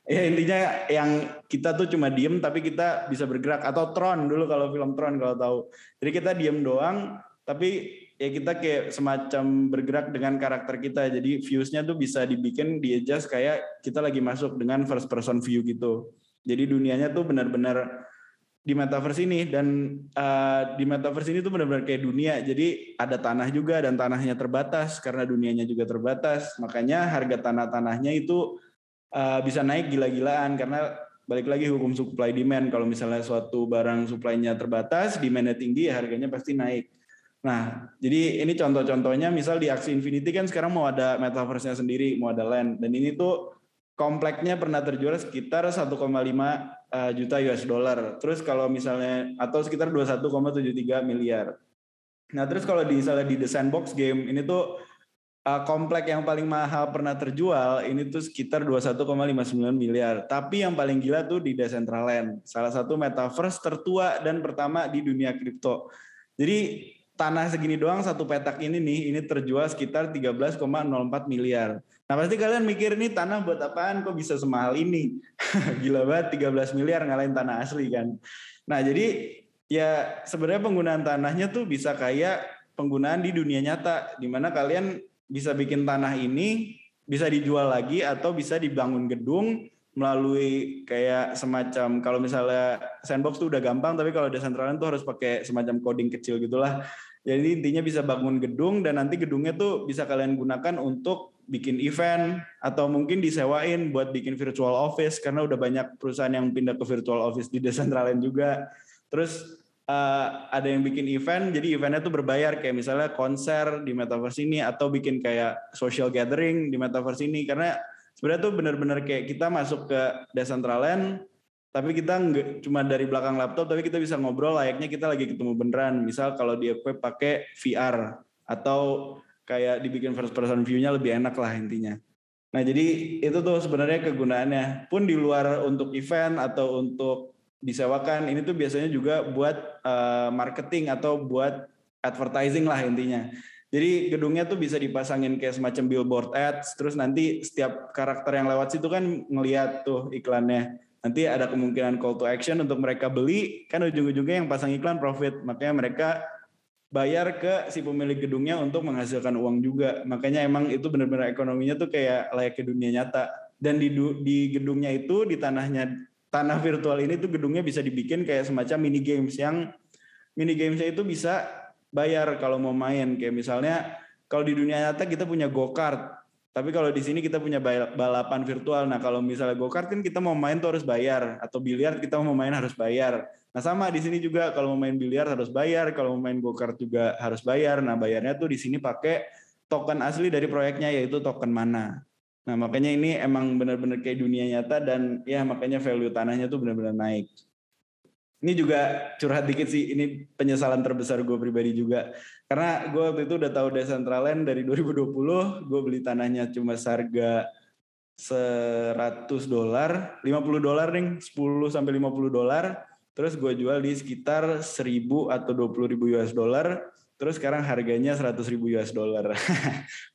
Ya intinya yang kita tuh cuma diem tapi kita bisa bergerak, atau Tron dulu kalau film Tron kalau tahu. Jadi kita diem doang tapi ya kita kayak semacam bergerak dengan karakter kita. Jadi views-nya tuh bisa dibikin di-adjust kayak kita lagi masuk dengan first person view gitu. Jadi dunianya tuh benar-benar di metaverse ini, dan di metaverse ini tuh benar-benar kayak dunia. Jadi ada tanah juga dan tanahnya terbatas karena dunianya juga terbatas. Makanya harga tanah-tanahnya itu bisa naik gila-gilaan karena balik lagi hukum supply demand. Kalau misalnya suatu barang supply-nya terbatas, demand-nya tinggi, ya harganya pasti naik. Nah, jadi ini contoh-contohnya misal di Axie Infinity kan sekarang mau ada metaverse-nya sendiri, mau ada land, dan ini tuh kompleknya pernah terjual sekitar 1,5 juta US dollar. Terus kalau misalnya atau sekitar 21,73 miliar. Nah, terus kalau misalnya di The Sandbox game ini tuh komplek yang paling mahal pernah terjual ini tuh sekitar 21,59 miliar. Tapi yang paling gila tuh di Decentraland, salah satu metaverse tertua dan pertama di dunia kripto. Jadi tanah segini doang satu petak ini nih, ini terjual sekitar 13,04 miliar. Nah pasti kalian mikir nih tanah buat apaan kok bisa semahal ini? Gila banget 13 miliar ngalahin tanah asli kan. Nah jadi Ya sebenarnya penggunaan tanahnya tuh bisa kayak penggunaan di dunia nyata, di mana kalian bisa bikin tanah ini bisa dijual lagi atau bisa dibangun gedung melalui kayak semacam, kalau misalnya sandbox tuh udah gampang, tapi kalau Decentraland tuh harus pakai semacam coding kecil gitulah. Jadi intinya bisa bangun gedung dan nanti gedungnya tuh bisa kalian gunakan untuk bikin event atau mungkin disewain buat bikin virtual office karena udah banyak perusahaan yang pindah ke virtual office di Decentraland juga. Terus ada yang bikin event, jadi eventnya tuh berbayar kayak misalnya konser di metaverse ini atau bikin kayak social gathering di metaverse ini, karena sebenarnya tuh benar-benar kayak kita masuk ke Decentraland tapi kita nggak cuma dari belakang laptop, tapi kita bisa ngobrol layaknya kita lagi ketemu beneran. Misal kalau di equip pakai VR atau kayak dibikin first person view-nya lebih enak lah intinya. Nah jadi itu tuh sebenarnya kegunaannya. Pun di luar untuk event atau untuk disewakan, ini tuh biasanya juga buat marketing atau buat advertising lah intinya. Jadi gedungnya tuh bisa dipasangin kayak semacam billboard ads, terus nanti setiap karakter yang lewat situ kan ngeliat tuh iklannya. Nanti ada kemungkinan call to action untuk mereka beli, kan ujung-ujungnya yang pasang iklan profit, makanya mereka bayar ke si pemilik gedungnya untuk menghasilkan uang juga. Makanya emang itu benar-benar ekonominya tuh kayak layak ke dunia nyata. Dan di gedungnya itu, di tanah virtual ini tuh gedungnya bisa dibikin kayak semacam mini games, yang mini gamesnya itu bisa bayar kalau mau main. Kayak misalnya kalau di dunia nyata kita punya go-kart, tapi kalau di sini kita punya balapan virtual. Nah kalau misalnya go-kart kan kita mau main tuh harus bayar, atau biliar kita mau main harus bayar. Nah sama di sini juga, kalau mau main biliar harus bayar, kalau mau main go-kart juga harus bayar. Nah bayarnya tuh di sini pakai token asli dari proyeknya, yaitu token mana. Nah makanya ini emang benar-benar kayak dunia nyata, dan ya makanya value tanahnya tuh benar-benar naik. Ini juga curhat dikit sih, ini penyesalan terbesar gue pribadi juga. Karena gue waktu itu udah tahu Decentraland dari 2020, gue beli tanahnya cuma seharga $100, $50 nih, 10 sampai $50. Terus gue jual di sekitar 1.000 atau 20.000 US dollar. Terus sekarang harganya 100.000 US dollar.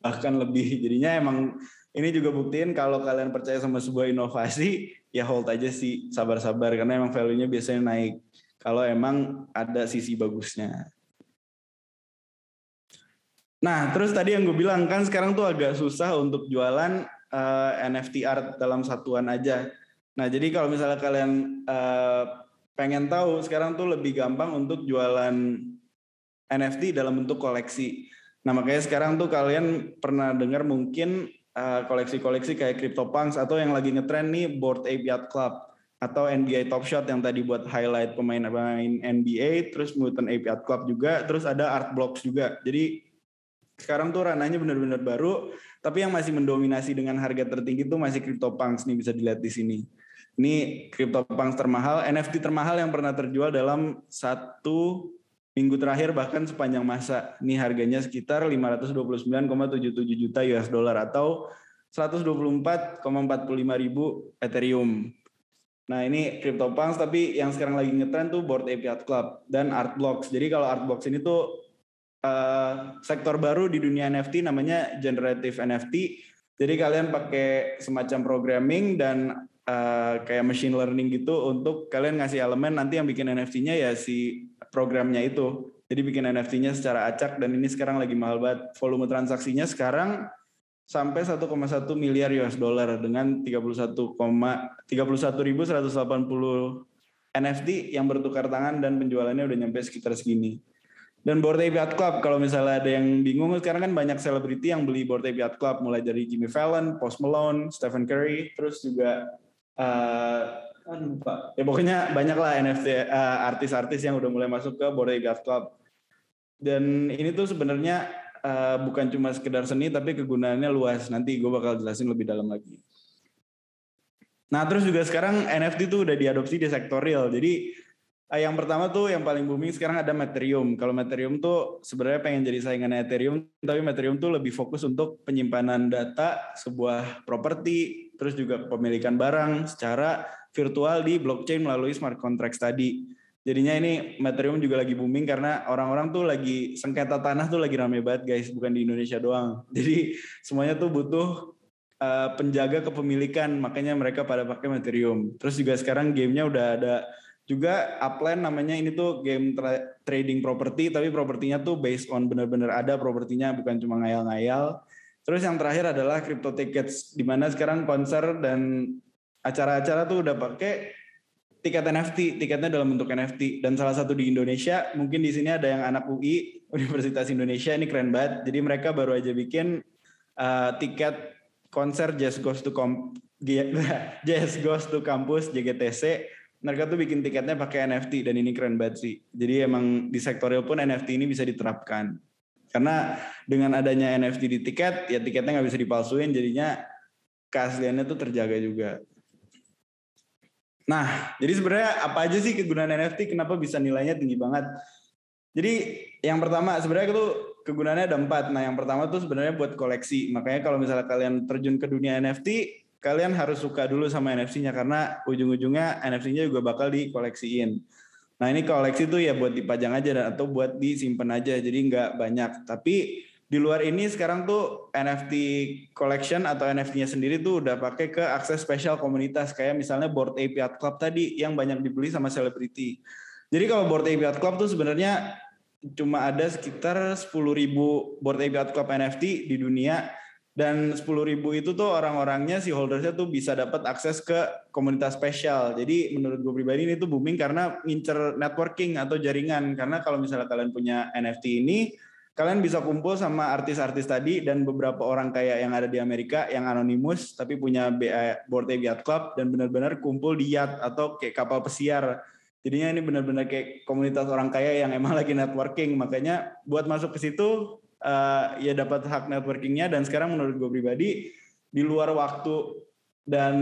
Bahkan lebih. Jadinya emang ini juga buktiin kalau kalian percaya sama sebuah inovasi, ya hold aja sih, sabar-sabar, karena emang value-nya biasanya naik kalau emang ada sisi bagusnya. Nah, terus tadi yang gue bilang kan sekarang tuh agak susah untuk jualan NFT art dalam satuan aja. Nah, jadi kalau misalnya kalian pengen tahu, sekarang tuh lebih gampang untuk jualan NFT dalam bentuk koleksi. Nah, makanya sekarang tuh kalian pernah dengar mungkin koleksi-koleksi kayak CryptoPunks, atau yang lagi ngetren nih Bored Ape Yacht Club, atau NBA Top Shot yang tadi buat highlight pemain-pemain NBA, terus Mutant Ape Yacht Club juga, terus ada Art Blocks juga. Jadi sekarang tuh ranahnya benar-benar baru, tapi yang masih mendominasi dengan harga tertinggi tuh masih CryptoPunks nih, bisa dilihat di sini. Ini CryptoPunks termahal, NFT termahal yang pernah terjual dalam 1 minggu terakhir bahkan sepanjang masa. Ini harganya sekitar 529,77 juta US dollar atau 124,45 ribu Ethereum. Nah ini CryptoPunks, tapi yang sekarang lagi ngetren tuh Bored Ape Yacht Club dan Art Blocks. Jadi kalau Art Blocks ini tuh sektor baru di dunia NFT, namanya generative NFT. Jadi kalian pakai semacam programming dan kayak machine learning gitu untuk kalian ngasih elemen, nanti yang bikin NFT-nya ya si programnya itu. Jadi bikin NFT-nya secara acak, dan ini sekarang lagi mahal banget. Volume transaksinya sekarang sampai 1,1 miliar US dollar dengan 31.180 NFT yang bertukar tangan, dan penjualannya udah nyampe sekitar segini. Dan Bored Ape Yacht Club, kalau misalnya ada yang bingung, sekarang kan banyak selebriti yang beli Bored Ape Yacht Club, mulai dari Jimmy Fallon, Post Malone, Stephen Curry, terus juga ya pokoknya banyak lah NFT artis-artis yang udah mulai masuk ke Bored Ape Yacht Club. Dan ini tuh sebenarnya bukan cuma sekedar seni, tapi kegunaannya luas. Nanti gue bakal jelasin lebih dalam lagi. Nah terus juga sekarang NFT tuh udah diadopsi di sektor real. Jadi yang pertama tuh yang paling booming sekarang ada Ethereum. Kalau Ethereum tuh sebenarnya pengen jadi saingannya Ethereum, tapi Ethereum tuh lebih fokus untuk penyimpanan data sebuah properti, terus juga kepemilikan barang secara virtual di blockchain melalui smart contracts tadi. Jadinya ini Ethereum juga lagi booming karena orang-orang tuh lagi sengketa tanah tuh lagi rame banget guys, bukan di Indonesia doang. Jadi semuanya tuh butuh penjaga kepemilikan, makanya mereka pada pakai Ethereum. Terus juga sekarang gamenya udah ada Juga Upland namanya, ini tuh game trading properti, tapi propertinya tuh based on benar-benar ada propertinya, bukan cuma ngayal-ngayal. Terus yang terakhir adalah Crypto Tickets, di mana sekarang konser dan acara-acara tuh udah pakai tiket NFT, tiketnya dalam bentuk NFT. Dan salah satu di Indonesia, mungkin di sini ada yang anak UI, Universitas Indonesia, ini keren banget. Jadi mereka baru aja bikin tiket konser Jazz Goes to Campus JGTC. Mereka tuh bikin tiketnya pakai NFT dan ini keren banget sih. Jadi emang di sektor real pun NFT ini bisa diterapkan. Karena dengan adanya NFT di tiket, ya tiketnya nggak bisa dipalsuin, jadinya keasliannya tuh terjaga juga. Nah, jadi sebenarnya apa aja sih kegunaan NFT? Kenapa bisa nilainya tinggi banget? Jadi yang pertama sebenarnya itu kegunaannya ada 4. Nah yang pertama tuh sebenarnya buat koleksi. Makanya kalau misalnya kalian terjun ke dunia NFT, kalian harus suka dulu sama NFC-nya karena ujung-ujungnya NFC-nya juga bakal dikoleksiin. Nah ini koleksi tuh ya buat dipajang aja atau buat disimpan aja, jadi nggak banyak. Tapi di luar ini sekarang tuh NFT collection atau NFT-nya sendiri tuh udah pakai ke akses spesial komunitas kayak misalnya Bored Ape Yacht Club tadi yang banyak dibeli sama selebriti. Jadi kalau Bored Ape Yacht Club tuh sebenarnya cuma ada sekitar 10.000 Bored Ape Yacht Club NFT di dunia. Dan 10.000 itu tuh orang-orangnya, si holdersnya tuh bisa dapat akses ke komunitas spesial. Jadi menurut gue pribadi ini tuh booming karena ngincer networking atau jaringan. Karena kalau misalnya kalian punya NFT ini, kalian bisa kumpul sama artis-artis tadi dan beberapa orang kayak yang ada di Amerika yang anonimus tapi punya Bored Ape Yacht Club dan benar-benar kumpul di yacht atau kayak kapal pesiar. Jadinya ini benar-benar kayak komunitas orang kaya yang emang lagi networking. Makanya buat masuk ke situ ya dapat hak networkingnya. Dan sekarang menurut gue pribadi di luar waktu dan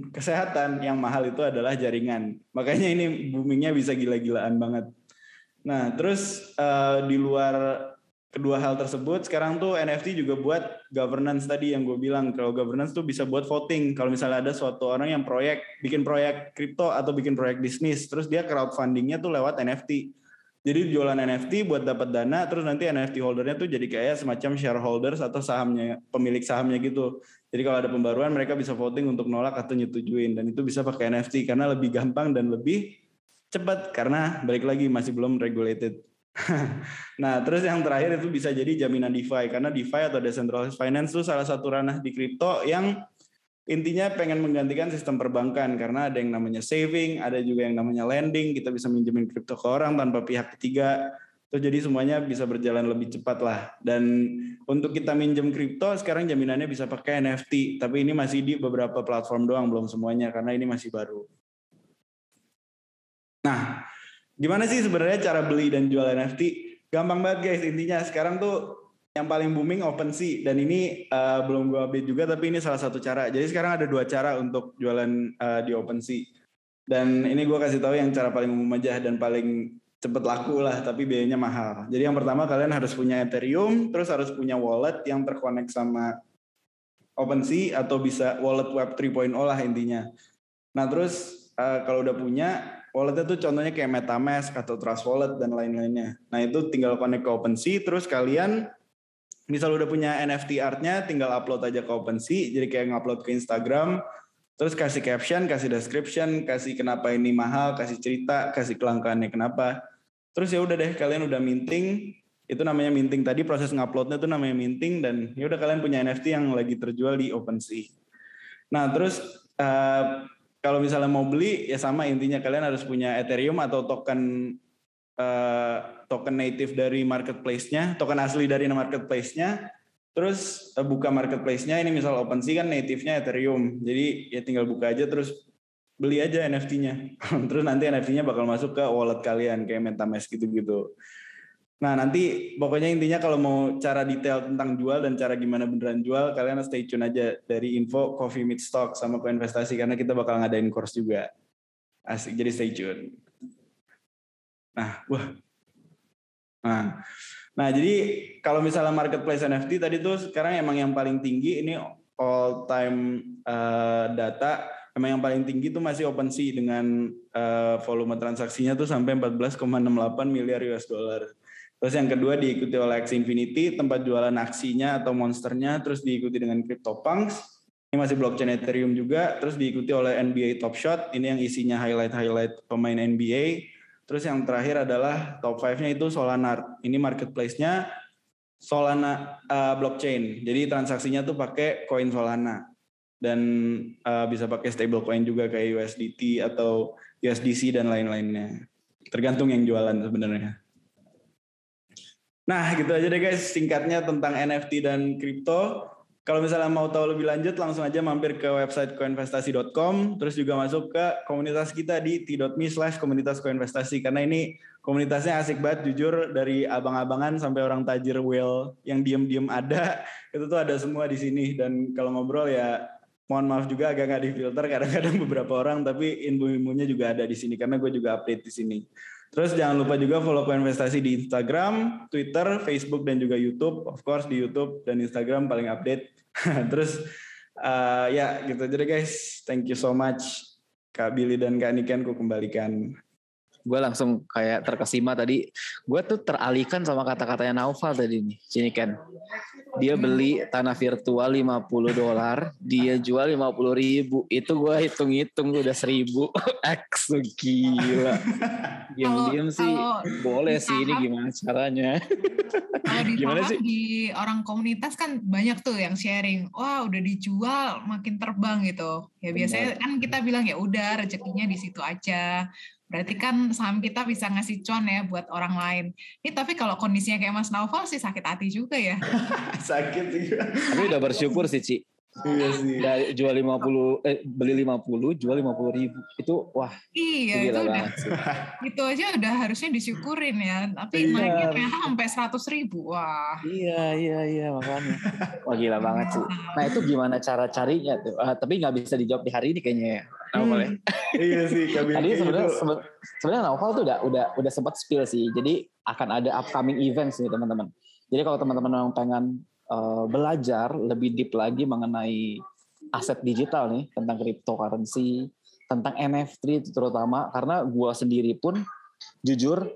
kesehatan yang mahal itu adalah jaringan. Makanya ini boomingnya bisa gila-gilaan banget. Nah terus di luar kedua hal tersebut sekarang tuh NFT juga buat governance tadi yang gue bilang. Kalau governance tuh bisa buat voting. Kalau misalnya ada suatu orang yang bikin proyek kripto atau bikin proyek bisnis, terus dia crowdfundingnya tuh lewat NFT. Jadi jualan NFT buat dapat dana, terus nanti NFT holdernya tuh jadi kayak semacam shareholders atau sahamnya, pemilik sahamnya gitu. Jadi kalau ada pembaruan mereka bisa voting untuk nolak atau nyetujuin, dan itu bisa pakai NFT karena lebih gampang dan lebih cepat karena balik lagi masih belum regulated. Nah terus yang terakhir itu bisa jadi jaminan DeFi, karena DeFi atau decentralized finance itu salah satu ranah di kripto yang intinya pengen menggantikan sistem perbankan karena ada yang namanya saving, ada juga yang namanya lending, kita bisa minjemin kripto ke orang tanpa pihak ketiga. Terus jadi semuanya bisa berjalan lebih cepat lah. Dan untuk kita minjem kripto sekarang jaminannya bisa pakai NFT, tapi ini masih di beberapa platform doang, belum semuanya karena ini masih baru. Nah, gimana sih sebenarnya cara beli dan jual NFT? Gampang banget guys, intinya sekarang tuh yang paling booming OpenSea, dan ini belum gue update juga, tapi ini salah satu cara. Jadi sekarang ada 2 cara untuk jualan di OpenSea. Dan ini gue kasih tahu yang cara paling umum aja dan paling cepet laku lah, tapi biayanya mahal. Jadi yang pertama kalian harus punya Ethereum, terus harus punya wallet yang terkonek sama OpenSea atau bisa wallet Web 3.0 lah intinya. Nah terus kalau udah punya walletnya tuh contohnya kayak MetaMask atau Trust Wallet dan lain-lainnya. Nah itu tinggal connect ke OpenSea, terus kalian misal udah punya NFT artnya, tinggal upload aja ke OpenSea, jadi kayak ngupload ke Instagram, terus kasih caption, kasih description, kasih kenapa ini mahal, kasih cerita, kasih kelangkaannya kenapa. Terus ya udah deh, kalian udah minting, itu namanya minting tadi, proses nguploadnya tuh namanya minting, dan ya udah kalian punya NFT yang lagi terjual di OpenSea. Nah terus kalau misalnya mau beli, ya sama intinya kalian harus punya Ethereum atau token native dari marketplace-nya, token asli dari marketplace-nya, terus buka marketplace-nya, ini misal OpenSea kan native-nya Ethereum, jadi ya tinggal buka aja terus beli aja NFT-nya, terus nanti NFT-nya bakal masuk ke wallet kalian kayak MetaMask gitu-gitu. Nah nanti pokoknya intinya kalau mau cara detail tentang jual dan cara gimana beneran jual, kalian stay tune aja dari info Coffee Meets Stocks sama Koinvestasi karena kita bakal ngadain course juga. Asik, jadi stay tune. Nah, jadi kalau misalnya marketplace NFT tadi tuh sekarang emang yang paling tinggi ini all time data, emang yang paling tinggi tuh masih OpenSea dengan volume transaksinya tuh sampai 14,68 miliar US dollar. Terus yang kedua diikuti oleh Axie Infinity, tempat jualan aksinya atau monsternya, terus diikuti dengan CryptoPunks, Ini masih blockchain Ethereum juga, terus diikuti oleh NBA Top Shot, ini yang isinya highlight pemain NBA. Terus yang terakhir adalah top 5-nya itu Solana. Ini marketplace-nya Solana blockchain. Jadi transaksinya tuh pakai koin Solana. Dan bisa pakai stablecoin juga kayak USDT atau USDC dan lain-lainnya. Tergantung yang jualan sebenarnya. Nah, gitu aja deh guys, singkatnya tentang NFT dan kripto. Kalau misalnya mau tahu lebih lanjut, langsung aja mampir ke website koinvestasi.com, terus juga masuk ke komunitas kita di t.me/komunitas-koinvestasi, karena ini komunitasnya asik banget, jujur, dari abang-abangan sampai orang tajir whale yang diem-diem ada, itu tuh ada semua di sini. Dan kalau ngobrol ya, mohon maaf juga agak nggak difilter, kadang-kadang beberapa orang, tapi ilmu-ilmunya juga ada di sini, karena gue juga update di sini. Terus jangan lupa juga follow Koinvestasi di Instagram, Twitter, Facebook, dan juga YouTube. Of course di YouTube dan Instagram paling update. Terus ya gitu aja deh guys. Thank you so much Kak Billy dan Kak Niken, ku kembalikan. Gue langsung kayak terkesima tadi. Gue tuh teralihkan sama kata-katanya Naufal tadi nih. Sini kan. Dia beli tanah virtual $50, dia jual 50.000. Itu gue hitung-hitung udah 1.000 X. Gila. Diam-diam sih boleh sih, ini gimana caranya? Kalau di saham di orang komunitas kan banyak tuh yang sharing, wah udah dijual makin terbang gitu. Ya biasanya kan kita bilang ya udah rezekinya di situ aja. Berarti kan saham kita bisa ngasih cuan ya buat orang lain. Ini tapi kalau kondisinya kayak Mas Naufal sih sakit hati juga ya. Sakit sih. Tapi udah bersyukur sih, Ci. Iya sih. Jual 50, beli 50, jual 50.000. Itu wah. Iya, itu udah. Itu aja udah harusnya disyukurin ya. Tapi naiknya ternyata sampai 100.000. Wah. Iya makanya. Wah gila banget sih. Nah itu gimana cara carinya tuh? Tapi nggak bisa dijawab di hari ini kayaknya ya. Iya sih. Tadi sebenarnya Naufal tuh udah sempat spill sih. Jadi akan ada upcoming events nih teman-teman. Jadi kalau teman-teman yang pengen belajar lebih deep lagi mengenai aset digital nih, tentang cryptocurrency, tentang NFT terutama, karena gue sendiri pun jujur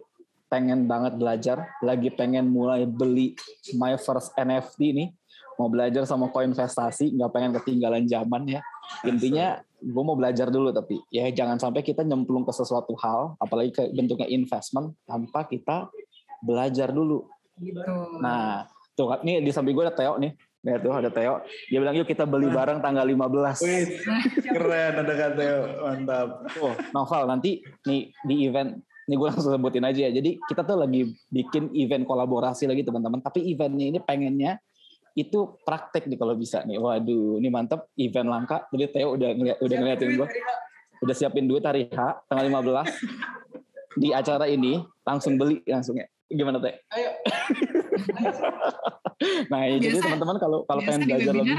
pengen banget belajar, lagi pengen mulai beli my first NFT nih, mau belajar sama koinvestasi, nggak pengen ketinggalan zaman ya. Intinya gue mau belajar dulu, tapi ya jangan sampai kita nyemplung ke sesuatu hal, apalagi ke bentuknya investment, tanpa kita belajar dulu. Gitu. Nah, tuh nih di samping gue ada Theo nih. Lihat tuh ada Theo. Dia bilang yuk kita beli bareng tanggal 15. Wih, keren ada Kak Theo. Mantap. Oh, Naufal nanti nih di event, nih gue langsung sebutin aja ya. Jadi kita tuh lagi bikin event kolaborasi lagi teman-teman. Tapi eventnya ini pengennya itu praktek nih kalau bisa nih. Waduh, ini mantep, event langka. Jadi Theo udah ngeliatin gue. Udah siapin duit hari H tanggal 15. Di acara ini langsung beli langsungnya. Gimana Teh? Ayo. Nah, jadi teman-teman kalau pengen belajar lebih.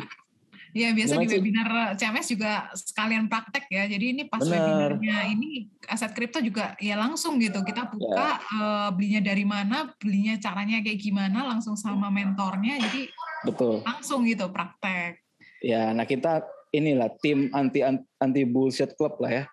Ya biasa di webinar CMS juga sekalian praktek ya. Jadi ini pas webinarnya ini aset kripto juga ya langsung gitu. Kita buka belinya dari mana, belinya caranya kayak gimana, langsung sama mentornya. Jadi betul. Langsung gitu praktek. Ya, nah kita inilah tim anti bullshit club lah ya.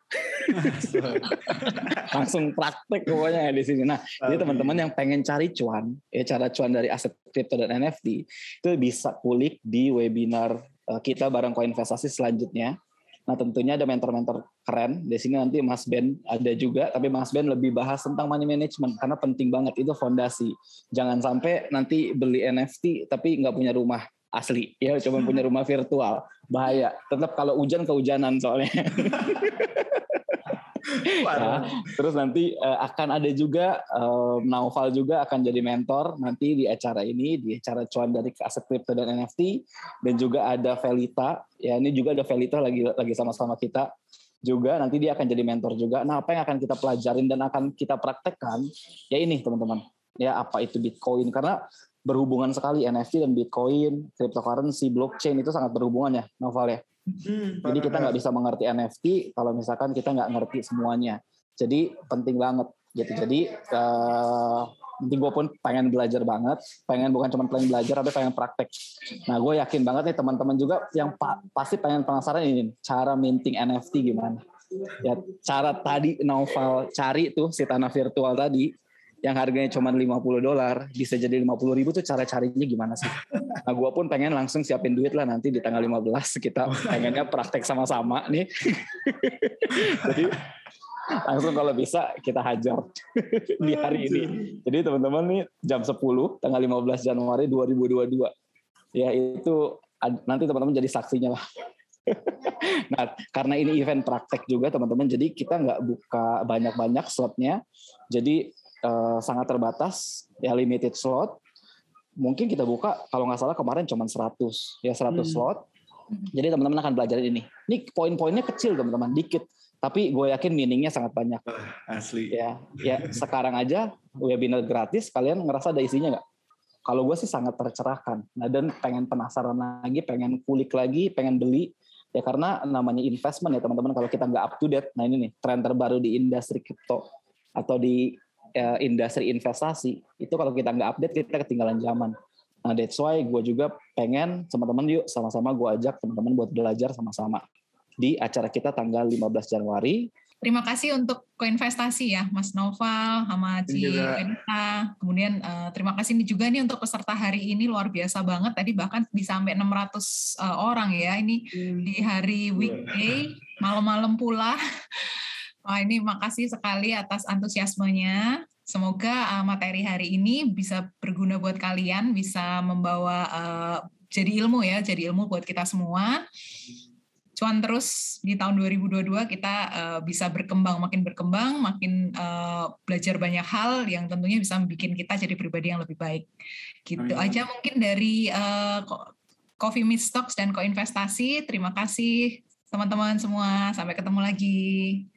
Langsung praktek pokoknya ya di sini. Nah, jadi teman-teman yang pengen cari cuan, cara cuan dari aset kripto dan NFT itu bisa kulik di webinar kita bareng Koinvestasi selanjutnya. Nah, tentunya ada mentor-mentor keren. Di sini nanti Mas Ben ada juga, tapi Mas Ben lebih bahas tentang money management karena penting banget, itu fondasi. Jangan sampai nanti beli NFT tapi nggak punya rumah asli, ya cuma punya rumah virtual, bahaya. Tetap kalau hujan kehujanan soalnya. Nah, terus nanti akan ada juga Naufal juga akan jadi mentor nanti di acara ini, di acara cuan dari aset kripto dan NFT, dan juga ada Velita, ya ini juga ada Velita lagi sama-sama kita juga, nanti dia akan jadi mentor juga. Nah, apa yang akan kita pelajarin dan akan kita praktekkan ya ini teman-teman, ya apa itu Bitcoin, karena berhubungan sekali NFT dan Bitcoin, cryptocurrency, blockchain itu sangat berhubungan ya, Naufal ya. Jadi kita nggak bisa mengerti NFT kalau misalkan kita nggak ngerti semuanya. Jadi penting banget gitu. Jadi nanti gue pun pengen belajar banget, bukan cuma pengen belajar tapi pengen praktek. Nah gue yakin banget nih teman-teman juga yang pasti pengen penasaran ini cara minting NFT gimana. Ya cara tadi Naufal cari tuh si tanah virtual tadi yang harganya cuma $50 bisa jadi 50.000 tuh cara carinya gimana sih? Nah gue pun pengen langsung siapin duit lah nanti di tanggal 15 kita pengennya praktek sama-sama nih. Jadi langsung kalau bisa kita hajar di hari ini. Jadi teman-teman nih jam 10 tanggal 15 Januari 2022. Ya itu nanti teman-teman jadi saksinya lah. Nah karena ini event praktek juga teman-teman, jadi kita nggak buka banyak-banyak slotnya, jadi sangat terbatas ya, limited slot. Mungkin kita buka kalau nggak salah kemarin cuma 100 slot. Jadi teman-teman akan belajar ini poin-poinnya kecil teman-teman, dikit, tapi gue yakin meaningnya sangat banyak. Asli ya sekarang aja webinar gratis, kalian ngerasa ada isinya nggak? Kalau gue sih sangat tercerahkan. Nah dan pengen penasaran lagi, pengen kulik lagi, pengen beli. Ya karena namanya investment ya teman-teman, kalau kita nggak up to date, nah ini nih tren terbaru di industri kripto atau di industri investasi, itu kalau kita nggak update kita ketinggalan zaman. Nah that's why gue juga pengen teman-teman yuk sama-sama gue ajak teman-teman buat belajar sama-sama di acara kita tanggal 15 Januari. Terima kasih untuk koinvestasi ya Mas Noval sama Ci Renita. Kemudian terima kasih juga nih untuk peserta hari ini, luar biasa banget. Tadi bahkan bisa sampai 600 orang ya ini di hari weekday, malam-malam pula. Wah ini makasih sekali atas antusiasmenya. Semoga materi hari ini bisa berguna buat kalian, bisa membawa jadi ilmu buat kita semua. Cuan terus di tahun 2022 kita bisa makin berkembang, makin belajar banyak hal yang tentunya bisa bikin kita jadi pribadi yang lebih baik. Gitu aja mungkin dari Coffee Meets Stocks dan Koinvestasi. Terima kasih teman-teman semua. Sampai ketemu lagi.